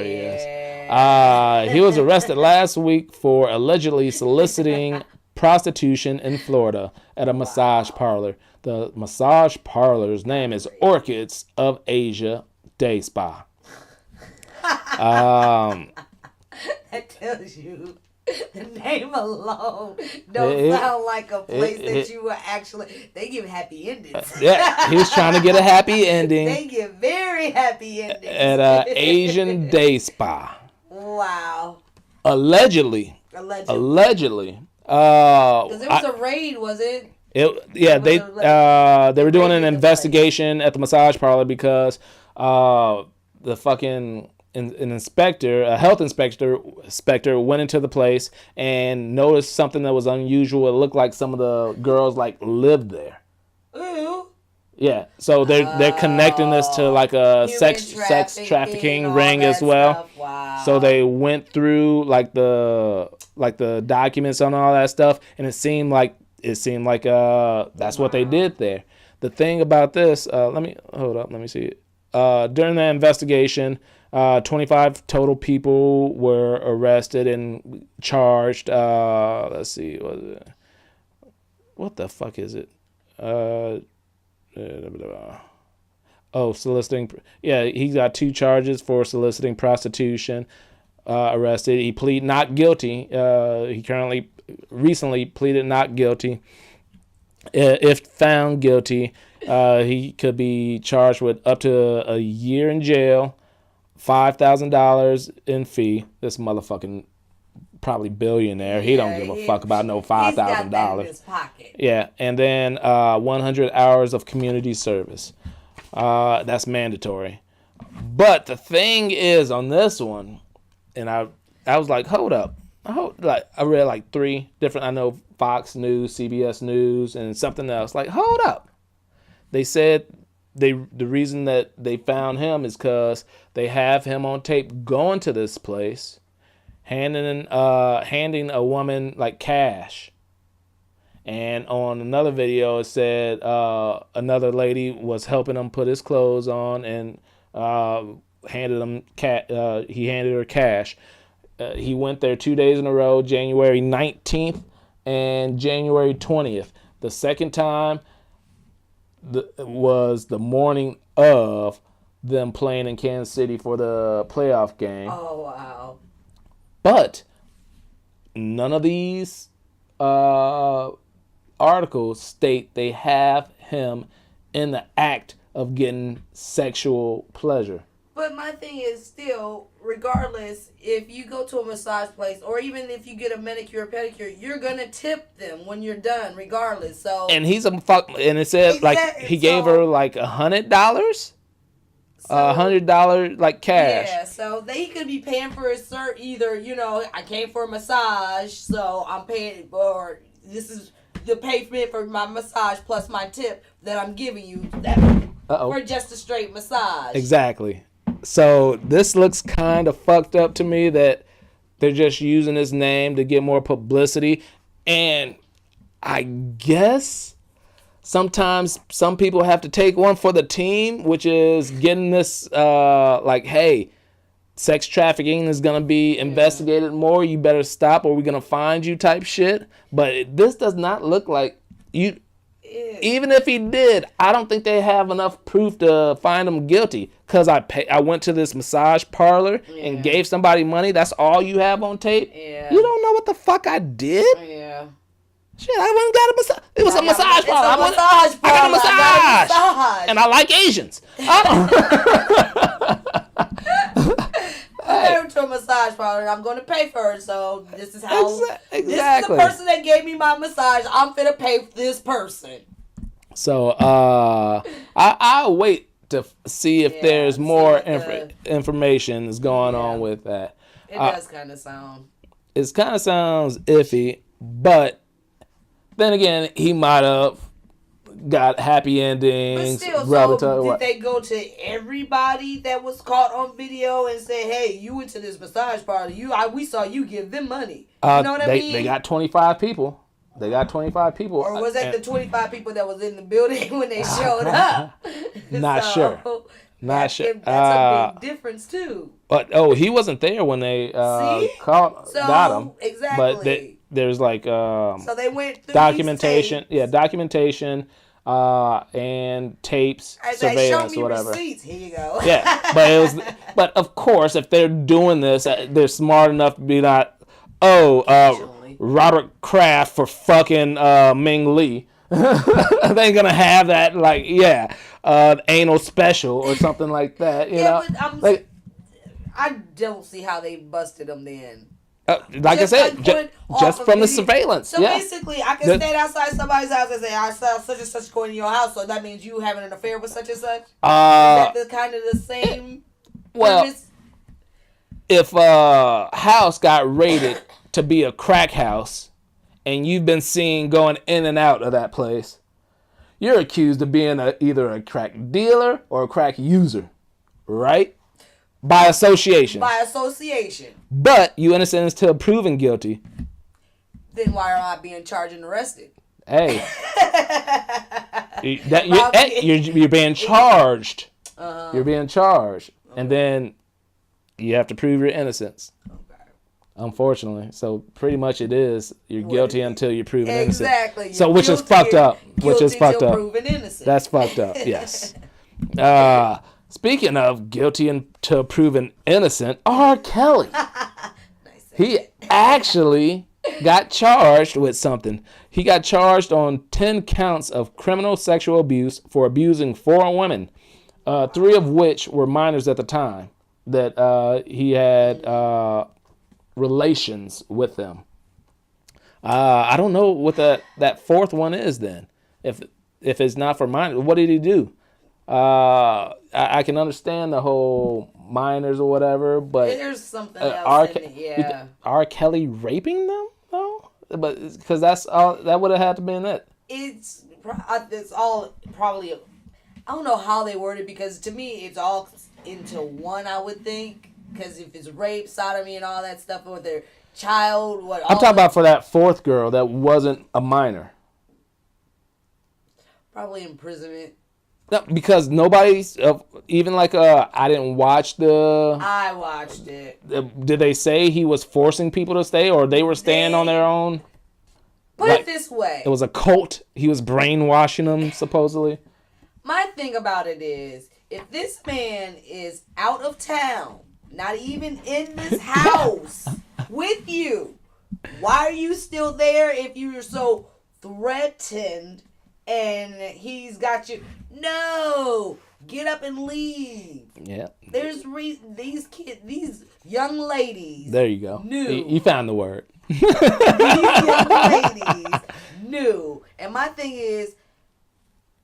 he is. He was arrested last week for allegedly soliciting prostitution in Florida at a massage parlor. The massage parlor's name is Orchids of Asia Day Spa. That tells you. The name alone don't sound like a place that you would actually. They give happy endings. Yeah, he was trying to get a happy ending. They give very happy endings at Asian Day Spa. Wow. Allegedly. Because there was a raid, was it? They were doing an investigation at the massage parlor because the fucking a health inspector went into the place and noticed something that was unusual. It looked like some of the girls lived there. Ooh. Yeah, so they're connecting this to like a sex trafficking ring as well. Wow. So they went through like the documents on all that stuff, and it seemed like that's what they did there. The thing about this, let me see it. During the investigation, 25 total people were arrested and charged. Let's see, what the fuck is it? Soliciting. Yeah, he got 2 charges for soliciting prostitution. Arrested. He pleaded not guilty. He recently pleaded not guilty. If found guilty, he could be charged with up to a year in jail, $5,000 in fee. This motherfucking probably billionaire. He don't give a fuck about no $5,000. He's got that in his pocket. Yeah, and then 100 hours of community service. That's mandatory. But the thing is on this one, and I was like, hold up. I read like 3 different. I know Fox News, CBS News, and something else. Like, hold up. They said the reason that they found him is because they have him on tape going to this place, handing a woman like cash. And on another video, it said another lady was helping him put his clothes on and handed her cash. He went there 2 days in a row, January 19th and January 20th. The second time was the morning of them playing in Kansas City for the playoff game. Oh, wow. But none of these articles state they have him in the act of getting sexual pleasure. But my thing is still, regardless, if you go to a massage place or even if you get a manicure or pedicure, you're gonna tip them when you're done, regardless. So and he's a fuck, and it said like he gave her like $100, $100 like cash. Yeah, so he could be paying for his either I came for a massage, so I'm paying, or this is the payment for my massage plus my tip that I'm giving you for just a straight massage. Exactly. So this looks kind of fucked up to me that they're just using his name to get more publicity. And I guess sometimes some people have to take one for the team, which is getting this hey, sex trafficking is going to be investigated more. You better stop or we're going to find you type shit. But this does not look like you. Even if he did, I don't think they have enough proof to find him guilty. Because I went to this massage parlor and gave somebody money. That's all you have on tape? Yeah. You don't know what the fuck I did? Yeah. Shit, I went and got a massage. It was a massage parlor. I got a massage. And I like Asians. I went to a massage parlor and I'm going to pay for it, so this is how. Exactly. This is the person that gave me my massage. I'm finna pay this person. So I'll wait to see if there's more information is going on with that. It does kind of sound. It kind of sounds iffy, but then again, he might have got happy endings. But still, so did they go to everybody that was caught on video and say, "Hey, you went to this massage party. We saw you give them money." You know what I mean? They got 25 people. They got 25 people. Or was that the 25 people that was in the building when they showed up? Not sure. Not sure. That's a big difference too. But he wasn't there when they got him. Exactly. But there's like so they went through documentation. Yeah, documentation and tapes, surveillance, show me whatever. Receipts. Here you go. Yeah, but of course, if they're doing this, they're smart enough to be not. Robert Kraft for fucking Ming Lee. They ain't gonna have that anal special or something like that. You know, but I don't see how they busted them then. Like I said, just from the surveillance. So basically, I can stand outside somebody's house and say, "I saw such and such going in your house," so that means you having an affair with such and such. Is that kind of the same? Premise? If a house got raided to be a crack house, and you've been seen going in and out of that place, you're accused of being either a crack dealer or a crack user, right? By association. But you innocent until proven guilty. Then why are I being charged and arrested? Hey, you're being charged. You're being charged, and then you have to prove your innocence. Unfortunately, so pretty much it is you're guilty until you're proven innocent. Exactly. So which is fucked up. Proven innocent. That's fucked up. Yes. Speaking of guilty until proven innocent, R. Kelly. He actually got charged with something. He got charged on 10 counts of criminal sexual abuse for abusing 4 women, 3 of which were minors at the time that he had relations with them. I don't know what that 4th one is then. If it's not for minors, what did he do? I can understand the whole minors or whatever, but there's something else in it, R. Kelly raping them though? But because that's all that would have had to be in it. It's all probably. I don't know how they worded, because to me it's all into one. I would think, because if it's rape, sodomy, and all that stuff with their child, I'm talking about for that 4th girl that wasn't a minor. Probably imprisonment. No, because nobody's even like I didn't watch the. I watched it. Did they say he was forcing people to stay, or they were staying on their own? Put it this way: it was a cult. He was brainwashing them, supposedly. My thing about it is, if this man is out of town, not even in this house with you, why are you still there if you're so threatened and he's got you? No, get up and leave. Yeah. There's these young ladies. There you go. You found the word. These young ladies knew. And my thing is,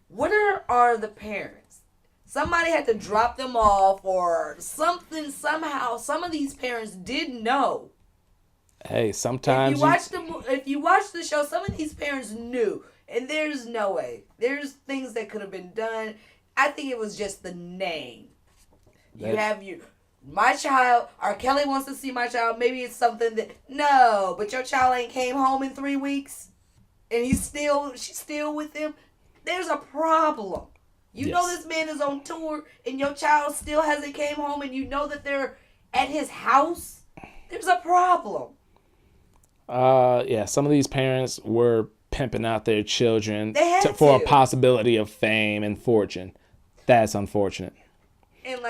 where are the parents? Somebody had to drop them off or something. Somehow, some of these parents did know. Hey, sometimes if you watch the show, some of these parents knew. And there's no way. There's things that could have been done. I think it was just the name. My child, R. Kelly wants to see my child. Maybe it's something that, no, but your child ain't came home in 3 weeks. And she's still with him. There's a problem. You know this man is on tour and your child still hasn't came home, and you know that they're at his house. There's a problem. Some of these parents were pimping out their children for a possibility of fame and fortune. That's unfortunate. And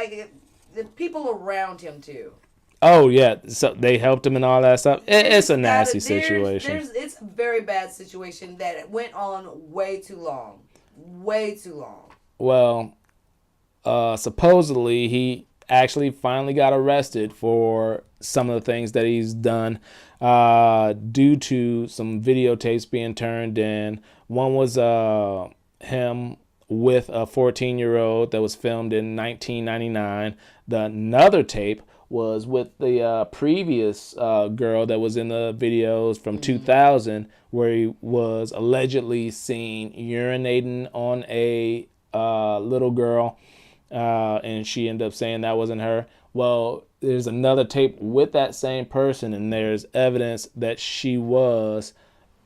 the people around him too. Oh yeah, so they helped him and all that stuff. It's a nasty situation. It's a very bad situation that went on way too long. Way too long. Well, supposedly he actually finally got arrested for some of the things that he's done due to some videotapes being turned in. One was him with a 14-year-old that was filmed in 1999. Another tape was with the previous girl that was in the videos from 2000, where he was allegedly seen urinating on a little girl, and she ended up saying that wasn't her. Well, there's another tape with that same person, and there's evidence that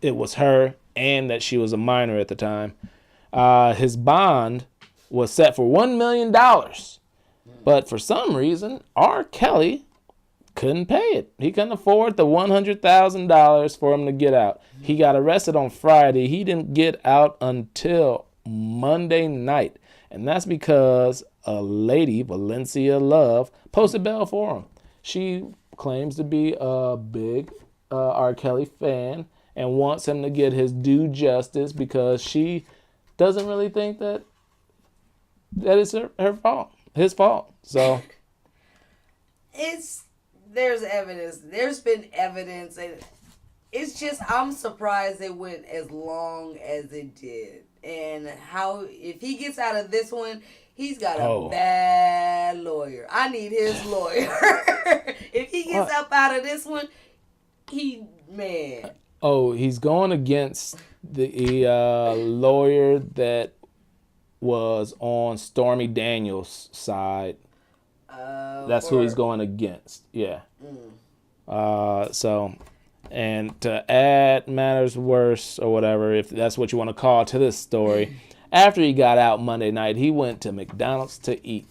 it was her, and that she was a minor at the time. His bond was set for $1 million, but for some reason, R. Kelly couldn't pay it. He couldn't afford the $100,000 for him to get out. He got arrested on Friday. He didn't get out until Monday night, and that's because a lady, Valencia Love, posted bail for him. She claims to be a big R. Kelly fan and wants him to get his due justice because she doesn't really think that is her fault, his fault. So there's evidence. There's been evidence, and it's just I'm surprised it went as long as it did. And if he gets out of this one, he's got a bad lawyer. I need his lawyer. If he gets up out of this one, man. Oh, he's going against the lawyer that was on Stormy Daniels' side. That's who he's going against. Yeah. And to add matters worse or whatever, if that's what you want to call to this story, after he got out Monday night, he went to McDonald's to eat.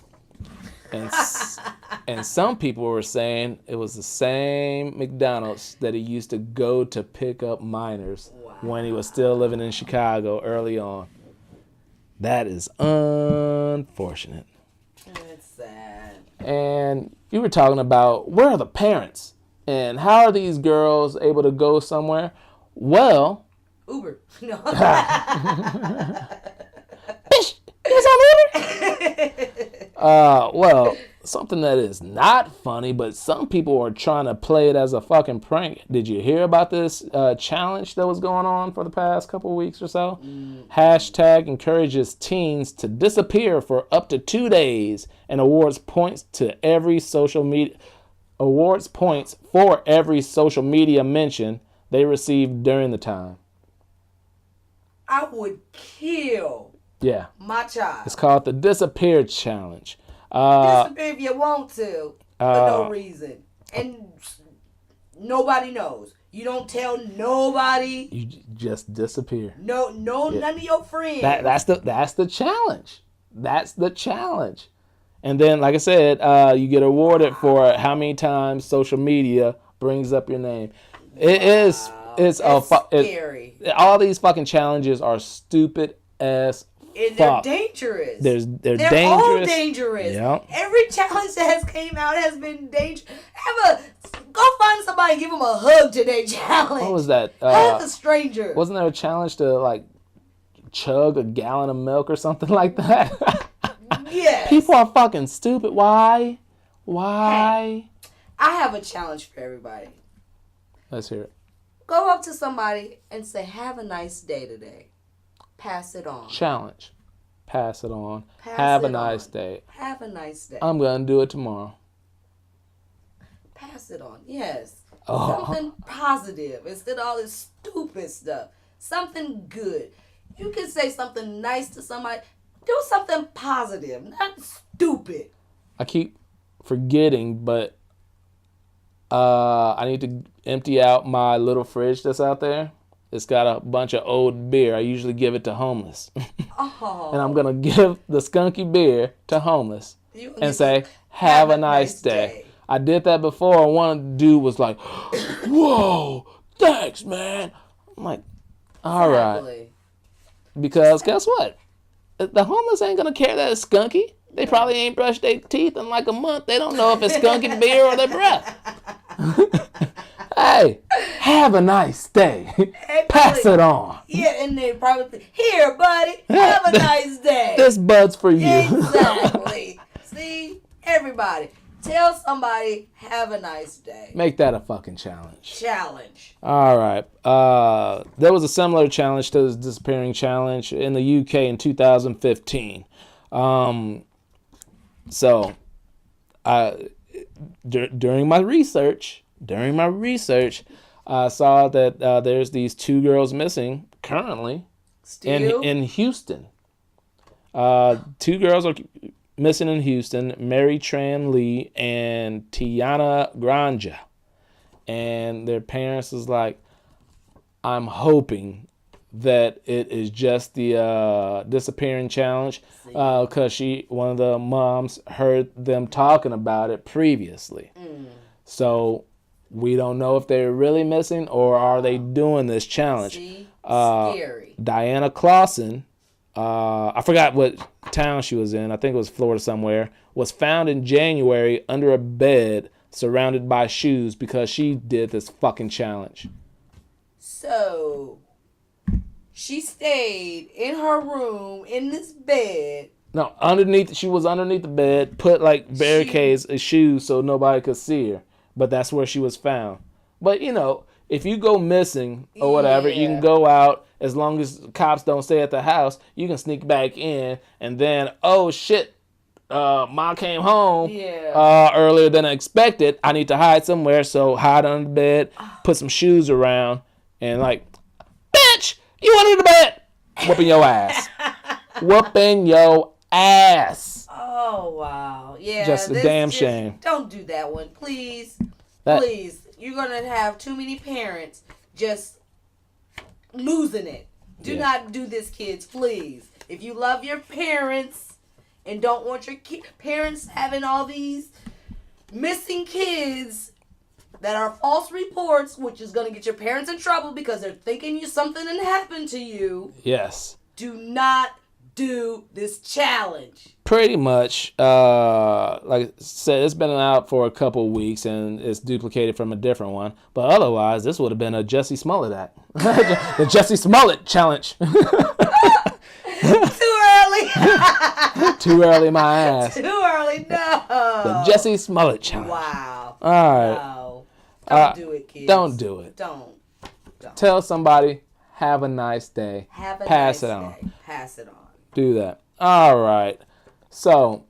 And some people were saying it was the same McDonald's that he used to go to pick up minors when he was still living in Chicago early on. That is unfortunate. It's sad. And you were talking about, where are the parents? And how are these girls able to go somewhere? Well, Uber. No. Bitch, it's on Uber? Well, something that is not funny, but some people are trying to play it as a fucking prank. Did you hear about this challenge that was going on for the past couple of weeks or so? Hashtag encourages teens to disappear for up to 2 days and awards points for every social media mention they received during the time. I would kill my child. It's called the Disappear Challenge. Disappear if you want to, for no reason. And nobody knows. You don't tell nobody. You just disappear. No, none of your friends. That's the challenge. That's the challenge. And then, like I said, you get awarded for how many times social media brings up your name. It's scary. All these fucking challenges are stupid as and fuck. They're dangerous. They're dangerous. All dangerous. Yep. Every challenge that has came out has been dangerous. Go find somebody and give them a hug today challenge. What was that? Hug a stranger. Wasn't there a challenge to like chug a gallon of milk or something like that? Yes. People are fucking stupid. Why? Hey, I have a challenge for everybody. Let's hear it. Go up to somebody and say, "Have a nice day today." Pass it on. Challenge. Pass it on. Have a nice day. Have a nice day. I'm going to do it tomorrow. Pass it on. Yes. Something positive instead of all this stupid stuff. Something good. You can say something nice to somebody. Do something positive, not stupid. I keep forgetting, but I need to empty out my little fridge that's out there. It's got a bunch of old beer. I usually give it to homeless. And I'm going to give the skunky beer to homeless and say, have a nice day. I did that before, and one dude was like, whoa, thanks, man. I'm like, all right. Because guess what? The homeless ain't going to care that it's skunky. They probably ain't brushed their teeth in like a month. They don't know if it's skunky beer or their breath. Hey, have a nice day. Pass it on. Yeah, and they probably, here, buddy, have a nice day. This bud's for you. Exactly. See, everybody, Tell somebody, have a nice day. Make that a fucking challenge. Challenge. All right. There was a similar challenge to this disappearing challenge in the UK in 2015. During my research, I saw that there's these 2 girls missing currently in Houston. 2 girls are missing in Houston, Mary Tran Lee and Tiana Granja. And their parents is like, I'm hoping that it is just the disappearing challenge, because one of the moms heard them talking about it previously. So we don't know if they're really missing or are they doing this challenge. Scary. Diana Clausen, I forgot what town she was in. I think it was Florida somewhere. Was found in January under a bed surrounded by shoes because she did this fucking challenge. So she stayed in her room in this bed. No, she was underneath the bed, put like barricades of shoes so nobody could see her. But that's where she was found. But if you go missing or whatever, you can go out. As long as cops don't stay at the house, you can sneak back in, and then, oh shit, Mom came home earlier than I expected. I need to hide somewhere, so hide under the bed, put some shoes around, and like, bitch, you under the bed, whooping your ass, whooping your ass. Oh wow, yeah, just a damn shame. Don't do that one, please, please. You're gonna have too many parents just losing it. Do not do this, kids, please. If you love your parents and don't want your parents having all these missing kids that are false reports, which is going to get your parents in trouble because they're thinking something happened to you. Yes. Do not do this challenge. Pretty much, like I said, it's been out for a couple weeks and it's duplicated from a different one. But otherwise, this would have been a Jussie Smollett act. The Jussie Smollett challenge. Too early. Too early, my ass. Too early, no. The Jussie Smollett challenge. Wow. All right. No. Don't do it, kids. Don't do it. Don't. Tell somebody, have a nice day. Pass it on. Pass it on. Do that. All right. So,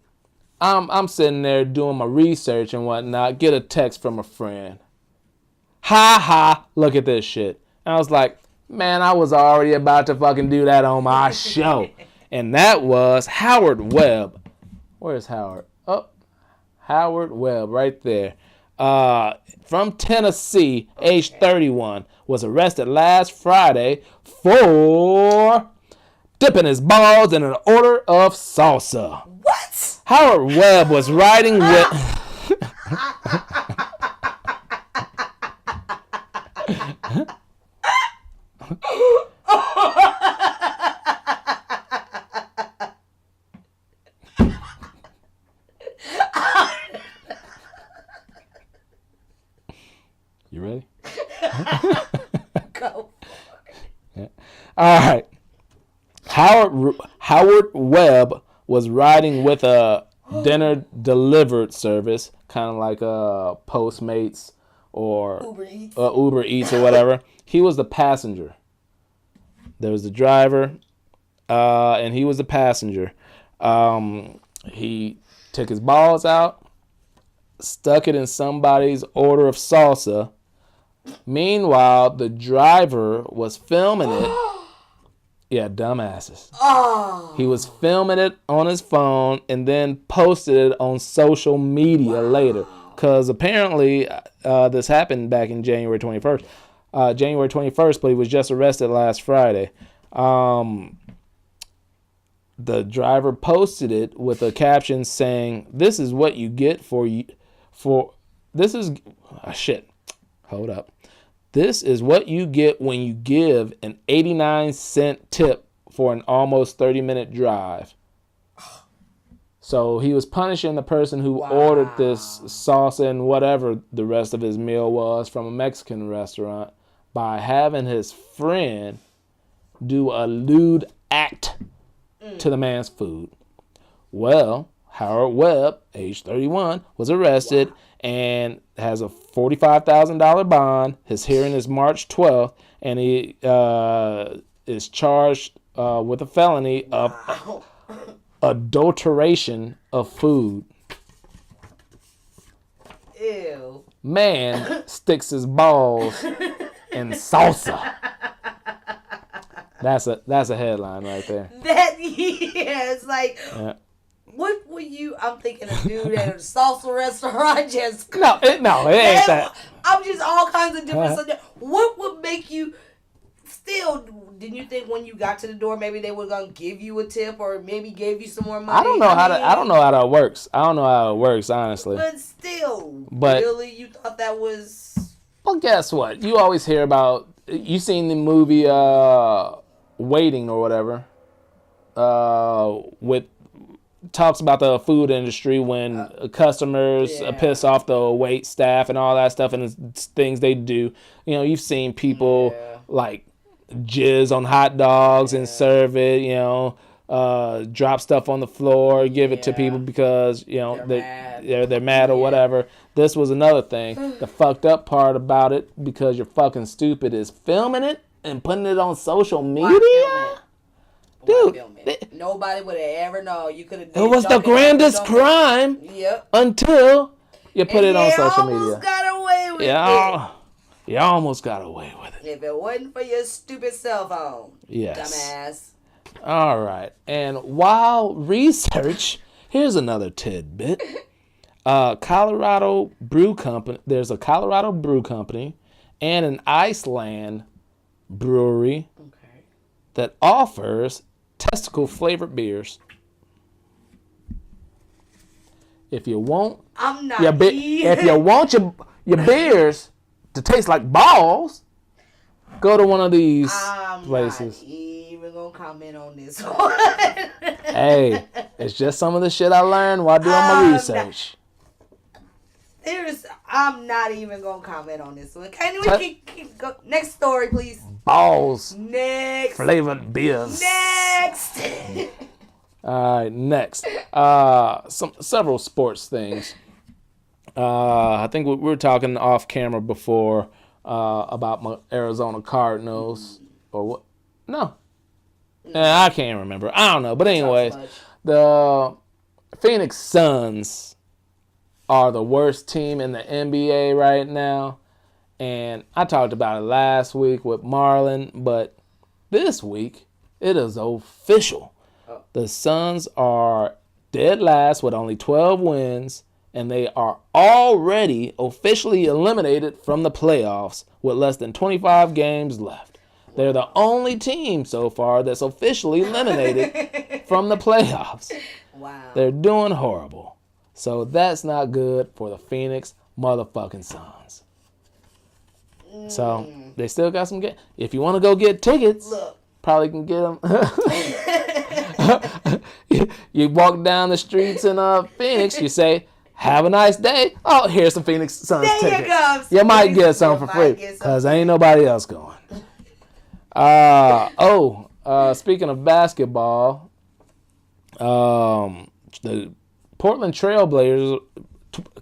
I'm sitting there doing my research and whatnot. Get a text from a friend. Ha, look at this shit. And I was like, man, I was already about to fucking do that on my show. And that was Howard Webb. Where's Howard? Oh, Howard Webb right there. From Tennessee, age 31, was arrested last Friday for dipping his balls in an order of salsa. What? Howard Webb was riding with... You ready? Go. Yeah. All right. Howard Webb was riding with a dinner delivered service, kind of like a Postmates or Uber Eats or whatever. He was the passenger. There was the driver, and he was the passenger. He took his balls out, stuck it in somebody's order of salsa. Meanwhile, the driver was filming it. Yeah, dumbasses. Oh. He was filming it on his phone and then posted it on social media later. Because apparently this happened back in January 21st. But he was just arrested last Friday. The driver posted it with a caption saying, "This is what you get Hold up. This is what you get when you give an 89-cent tip for an almost 30-minute drive." So he was punishing the person who ordered this salsa and whatever the rest of his meal was from a Mexican restaurant by having his friend do a lewd act to the man's food. Well, Howard Webb, age 31, was arrested and has a $45,000 bond. His hearing is March 12th, and he is charged with a felony of adulteration of food. Ew. Man sticks his balls in salsa. That's a headline right there. It's like, what were you? I'm thinking a dude at a salsa restaurant just. No, it ain't that. I'm just all kinds of different stuff. What would make you still? Didn't you think when you got to the door, maybe they were gonna give you a tip or maybe gave you some more money? I don't know how that works. I don't know how it works, honestly. But still, really, you thought that was? Well, guess what? You always hear about. You seen the movie Waiting or whatever. With talks about the food industry when customers piss off the wait staff and all that stuff and it's things they do. You know, you've seen people like jizz on hot dogs and serve it. You know, drop stuff on the floor, give it to people because you know they're mad or whatever. This was another thing. The fucked up part about it, because you're fucking stupid, is filming it and putting it on social media. Dude, nobody would have ever known. You could have. It was the grandest crime. Yep. Until you put it on social media. You almost got away with it. You almost got away with it. If it wasn't for your stupid cell phone. Yes. Dumbass. All right. And while research, here's another tidbit. Colorado Brew Company. There's a Colorado Brew Company and an Iceland brewery that offers testicle flavored beers. If you want, if you want your beers to taste like balls, go to one of these places. I'm not even gonna comment on this one. Hey, it's just some of the shit I learned while doing my research. I'm not even gonna comment on this one. Can we keep go? Next story, please. Balls. Next. Flavored beers. Next. All right, next. Several sports things. I think we were talking off camera before about my Arizona Cardinals or what? No. I can't remember. I don't know. But anyways, the Phoenix Suns are the worst team in the NBA right now. And I talked about it last week with Marlon, but this week it is official. The Suns are dead last with only 12 wins, and they are already officially eliminated from the playoffs with less than 25 games left. They're the only team so far that's officially eliminated from the playoffs. Wow. They're doing horrible. So that's not good for the Phoenix motherfucking Suns. So they still got some games. If you want to go get tickets, probably can get them. You walk down the streets in Phoenix, you say, have a nice day. Oh, here's some Phoenix Suns tickets. You might get some for free because ain't nobody else going. Speaking of basketball, the Portland Trailblazers.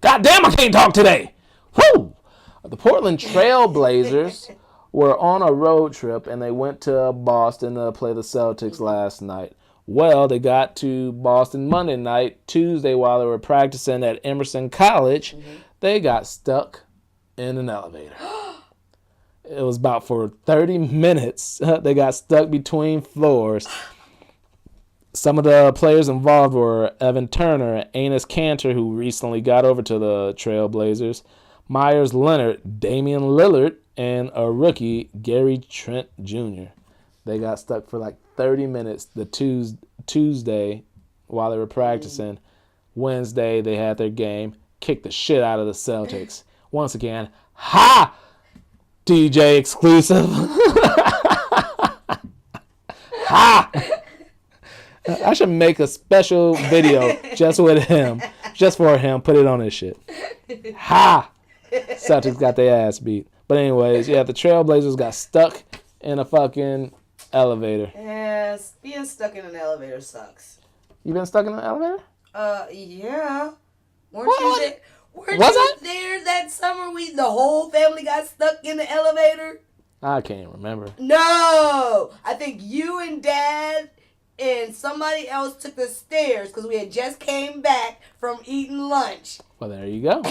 God damn, I can't talk today. Woo! The Portland Trailblazers were on a road trip and they went to Boston to play the Celtics last night. Well, they got to Boston Monday night. Tuesday, while they were practicing at Emerson College, they got stuck in an elevator. It was about for 30 minutes. They got stuck between floors. Some of the players involved were Evan Turner, Enes Kanter, who recently got over to the Trailblazers, Myers Leonard, Damian Lillard, and a rookie, Gary Trent Jr. They got stuck for like 30 minutes the Tuesday while they were practicing. Wednesday, they had their game, kicked the shit out of the Celtics. Once again, ha! DJ exclusive. Ha! I should make a special video just with him, just for him, put it on his shit. Ha! Celtics got their ass beat. But anyways, yeah, the Trailblazers got stuck in a fucking elevator. Yes, being stuck in an elevator sucks. You been stuck in an elevator? Yeah. Weren't What? you there? Weren't Was you I? there that summer? The whole family got stuck in the elevator. I can't remember. No, I think you and Dad and somebody else took the stairs because we had just came back from eating lunch. Well, there you go.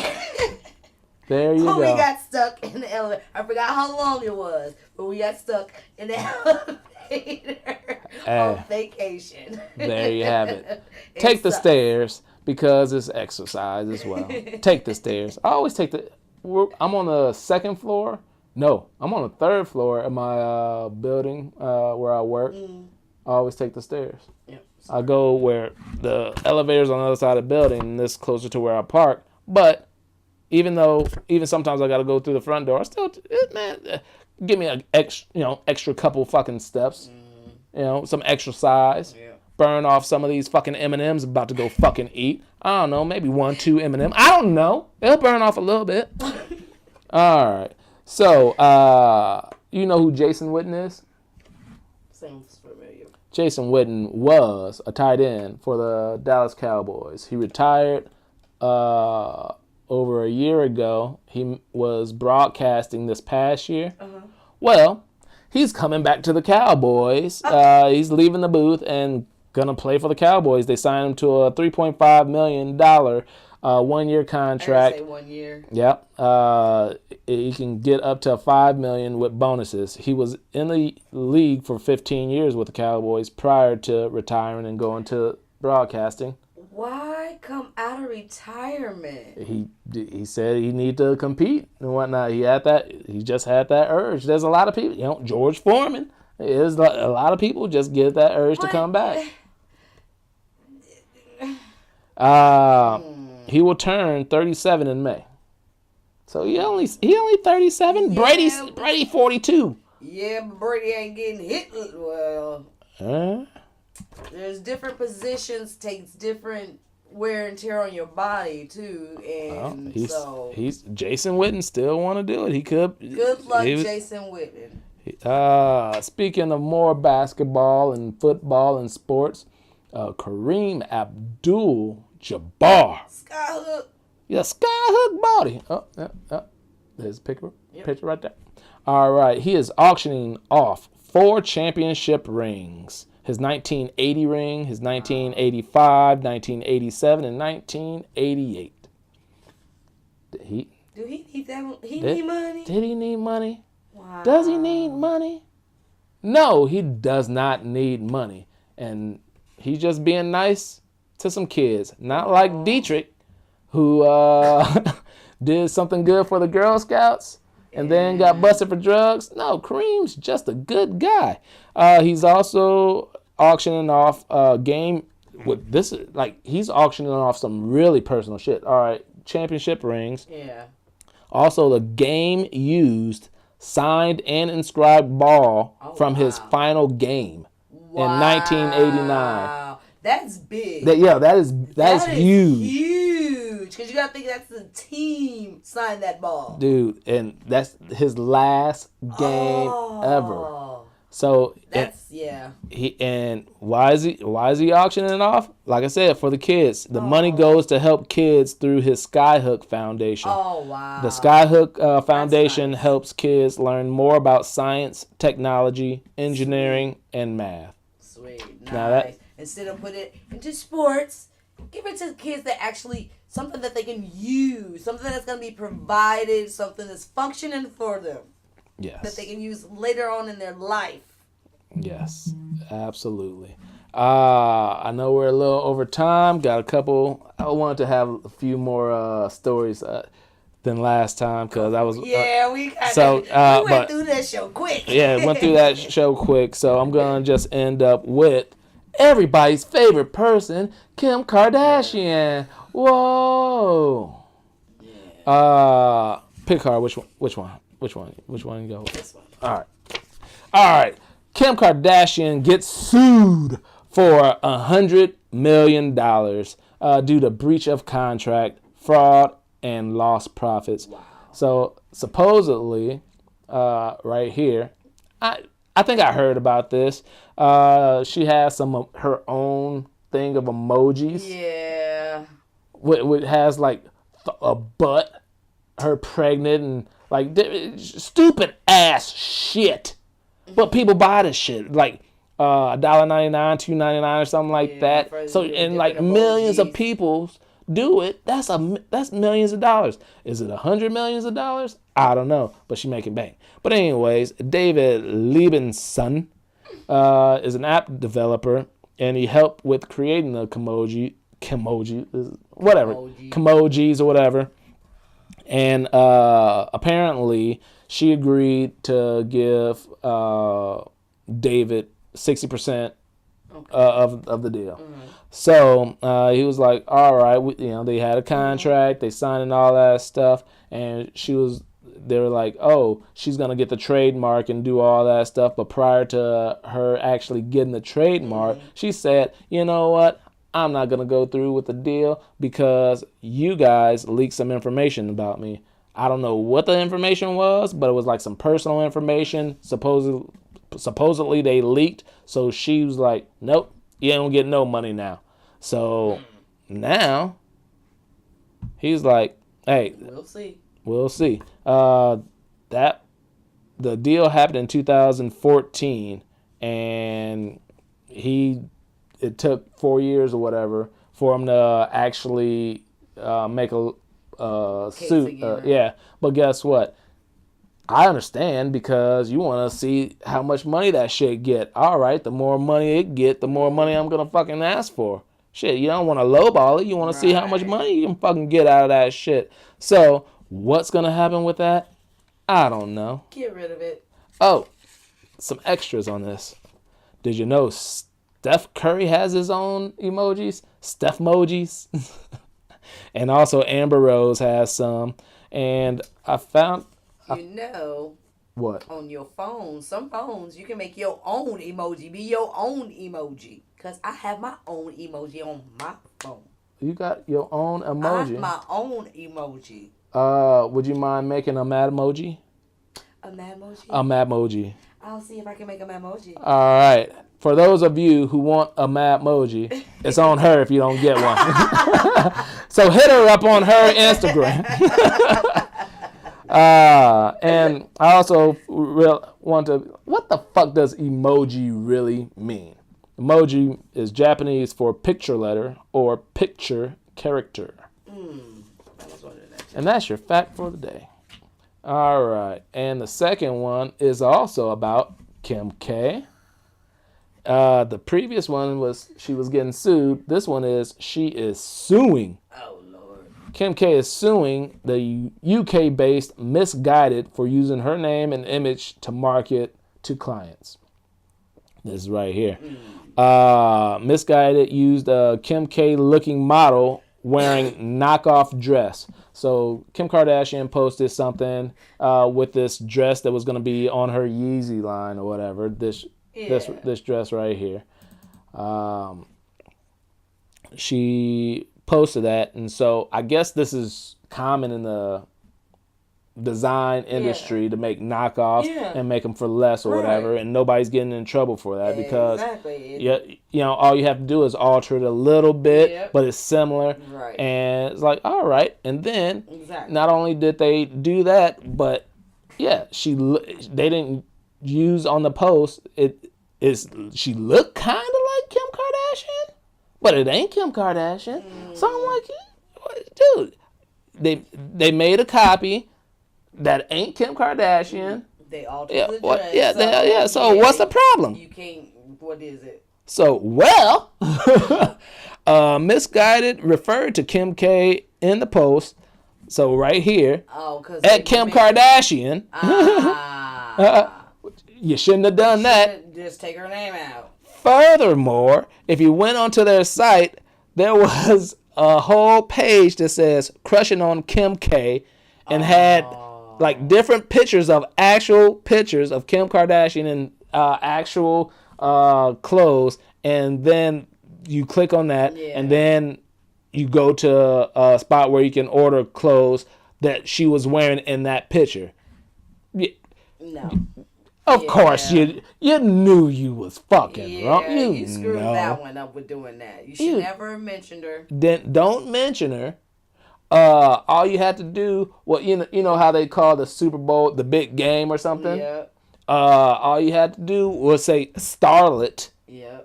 There you go. We got stuck in the elevator. I forgot how long it was, but we got stuck in the elevator on vacation. There you have it. Take the stairs because it's exercise as well. Take the stairs. I always take I'm on the second floor. No, I'm on the third floor of my building where I work. I always take the stairs. Yep. I go where the elevator's on the other side of the building, and this closer to where I park. But even sometimes I got to go through the front door, I still, give me an extra couple fucking steps. Some exercise. Yeah. Burn off some of these fucking M&Ms about to go fucking eat. I don't know, maybe 1-2 M&M. I don't know. It'll burn off a little bit. All right. So, you know who Jason Witten is? Seems familiar. Jason Witten was a tight end for the Dallas Cowboys. He retired over a year ago. He was broadcasting this past year. Well, he's coming back to the Cowboys. He's leaving the booth and gonna play for the Cowboys. They signed him to a $3.5 million 1-year contract. I say 1 year. Yep. He can get up to $5 million with bonuses. He was in the league for 15 years with the Cowboys prior to retiring and going to broadcasting. Why come out of retirement? He said he needed to compete and whatnot. He just had that urge. There's a lot of people, George Foreman. There's a lot of people just get that urge to come back. He will turn 37 in May. So he only 37. Yeah, Brady 42. Yeah, but Brady ain't getting hit well. There's different positions, takes different wear and tear on your body too, and he's Jason Witten still want to do it. He could. Good luck, Jason Witten. Speaking of more basketball and football and sports, Kareem Abdul-Jabbar. Skyhook. Yeah, skyhook body. There's a picture right there. All right, he is auctioning off 4 championship rings. His 1980 ring, his 1985, 1987, and 1988. Do he need that? He need money? Did he need money? Wow. Does he need money? No, he does not need money. And he's just being nice to some kids. Not like Dietrich, who did something good for the Girl Scouts and then got busted for drugs. No, Kareem's just a good guy. He's also auctioning off game with this. He's auctioning off some really personal shit. All right, championship rings. Yeah. Also, the game used signed and inscribed ball from his final game in 1989. That's big. That is huge. Huge. Because you got to think that's the team signed that ball. Dude, and that's his last game ever. So why is he auctioning it off? Like I said, for the kids. The money goes to help kids through his Skyhook Foundation. Oh wow! The Skyhook Foundation helps kids learn more about science, technology, engineering, and math. Sweet, nice. Instead of putting it into sports, give it to kids that actually something that they can use, something that's going to be provided, something that's functioning for them. Yes. That they can use later on in their life. Yes, absolutely. I know we're a little over time. Got a couple. I wanted to have a few more stories than last time because I was. We went through that show quick. Yeah, went through that show quick. So I'm gonna just end up with everybody's favorite person, Kim Kardashian. Whoa. Yeah. Pick her. Which one? You go with? This one. All right. Kim Kardashian gets sued for $100 million due to breach of contract, fraud, and lost profits. Wow. So supposedly, right here, I think I heard about this. She has some of her own thing of emojis. Yeah. has like a butt, her pregnant, and like stupid ass shit. But people buy this shit like $1.99, $2.99 or something like that. So and like millions of people do it. That's millions of dollars. Is it $100 million? I don't know, but she making bank. But anyways, David Liebenson is an app developer, and he helped with creating the Kemojis or whatever. And apparently, she agreed to give David 60% of the deal. Mm-hmm. So he was like, all right, they had a contract, they signed and all that stuff, and they were like, oh, she's going to get the trademark and do all that stuff. But prior to her actually getting the trademark, she said, you know what? I'm not going to go through with the deal because you guys leaked some information about me. I don't know what the information was, but it was like some personal information. Supposedly they leaked. So she was like, nope, you don't get no money now. So now he's like, hey, we'll see. That the deal happened in 2014, and it took 4 years or whatever for him to actually make a suit. But guess what? I understand because you want to see how much money that shit get. All right, the more money it get, the more money I'm going to fucking ask for. Shit, you don't want to lowball it. You want to see how much money you can fucking get out of that shit. So what's going to happen with that? I don't know. Get rid of it. Oh, some extras on this. Did you know Steph Curry has his own emojis? Steph-mojis. And also Amber Rose has some. And I found... What? On your phone, some phones, you can make your own emoji. Be your own emoji. Because I have my own emoji on my phone. You got your own emoji? I have my own emoji. Would you mind making a mad emoji? A mad emoji? A mad emoji. I'll see if I can make a mad emoji. All right. For those of you who want a mad emoji, it's on her if you don't get one. So hit her up on her Instagram. And I also want to... What the fuck does emoji really mean? Emoji is Japanese for picture letter or picture character. And that's your fact for the day. All right. And the second one is also about Kim K. The previous one was she was getting sued. This one is she is suing. Oh, Lord. Kim K is suing the UK-based Misguided for using her name and image to market to clients. This is right here. Misguided used a Kim K-looking model wearing knockoff dress. So Kim Kardashian posted something with this dress that was going to be on her Yeezy line or whatever. This dress right here. She posted that, and so I guess this is common in the design industry to make knockoffs and make them for less or whatever, and nobody's getting in trouble for that because all you have to do is alter it a little bit, but it's similar, and it's like, all right. And then not only did they do that, but they didn't use on the post she looked kind of like Kim Kardashian, but it ain't Kim Kardashian. So I'm like, dude, they made a copy that ain't Kim Kardashian. They altered the dress. So what's the problem? You can't. What is it? So Misguided referred to Kim K in the post. So right here, at Kim Kardashian. You shouldn't have done that. Just take her name out. Furthermore, if you went onto their site, there was a whole page that says "Crushing on Kim K," and had like different pictures of actual pictures of Kim Kardashian in actual clothes, and then you click on that, and then you go to a spot where you can order clothes that she was wearing in that picture. No. Of course, you knew you was fucking wrong. You screwed that one up with doing that. You should never have mentioned her. Then don't mention her. All you had to do, well, you know how they call the Super Bowl the big game or something. Yeah. All you had to do was say starlet. Yeah.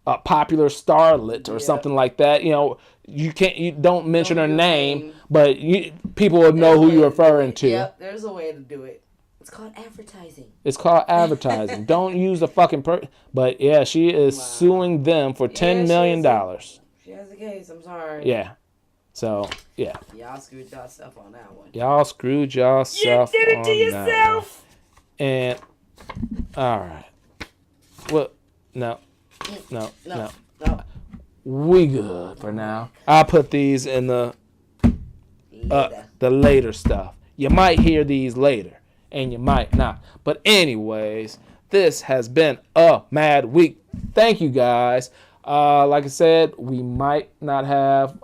A popular starlet or something like that. You know, you don't mention her name, but people will know who you're referring to. Yep, there's a way to do it. It's called advertising. Don't use the fucking But yeah, she is suing them for $10 million. She has a case. I'm sorry. Yeah. So yeah. Y'all screwed yourself on that one. Y'all screwed yourself. You did it to yourself. And all right. Well, no. We good for now. I'll put these in the later stuff. You might hear these later, and you might not. But anyways, this has been a mad week. Thank you guys. Like I said, we might not have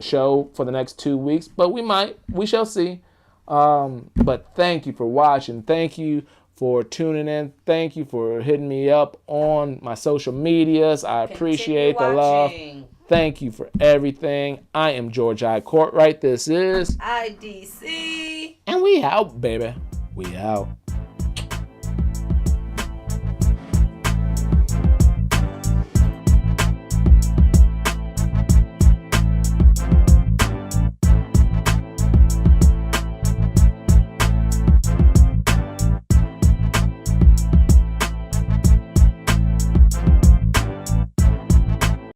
show for the next 2 weeks, but we might. We shall see. But thank you for watching. Thank you for tuning in. Thank you for hitting me up on my social medias. I appreciate the love. Thank you for everything. I am George I. Cortright. This is IDC. And we out, baby. We out.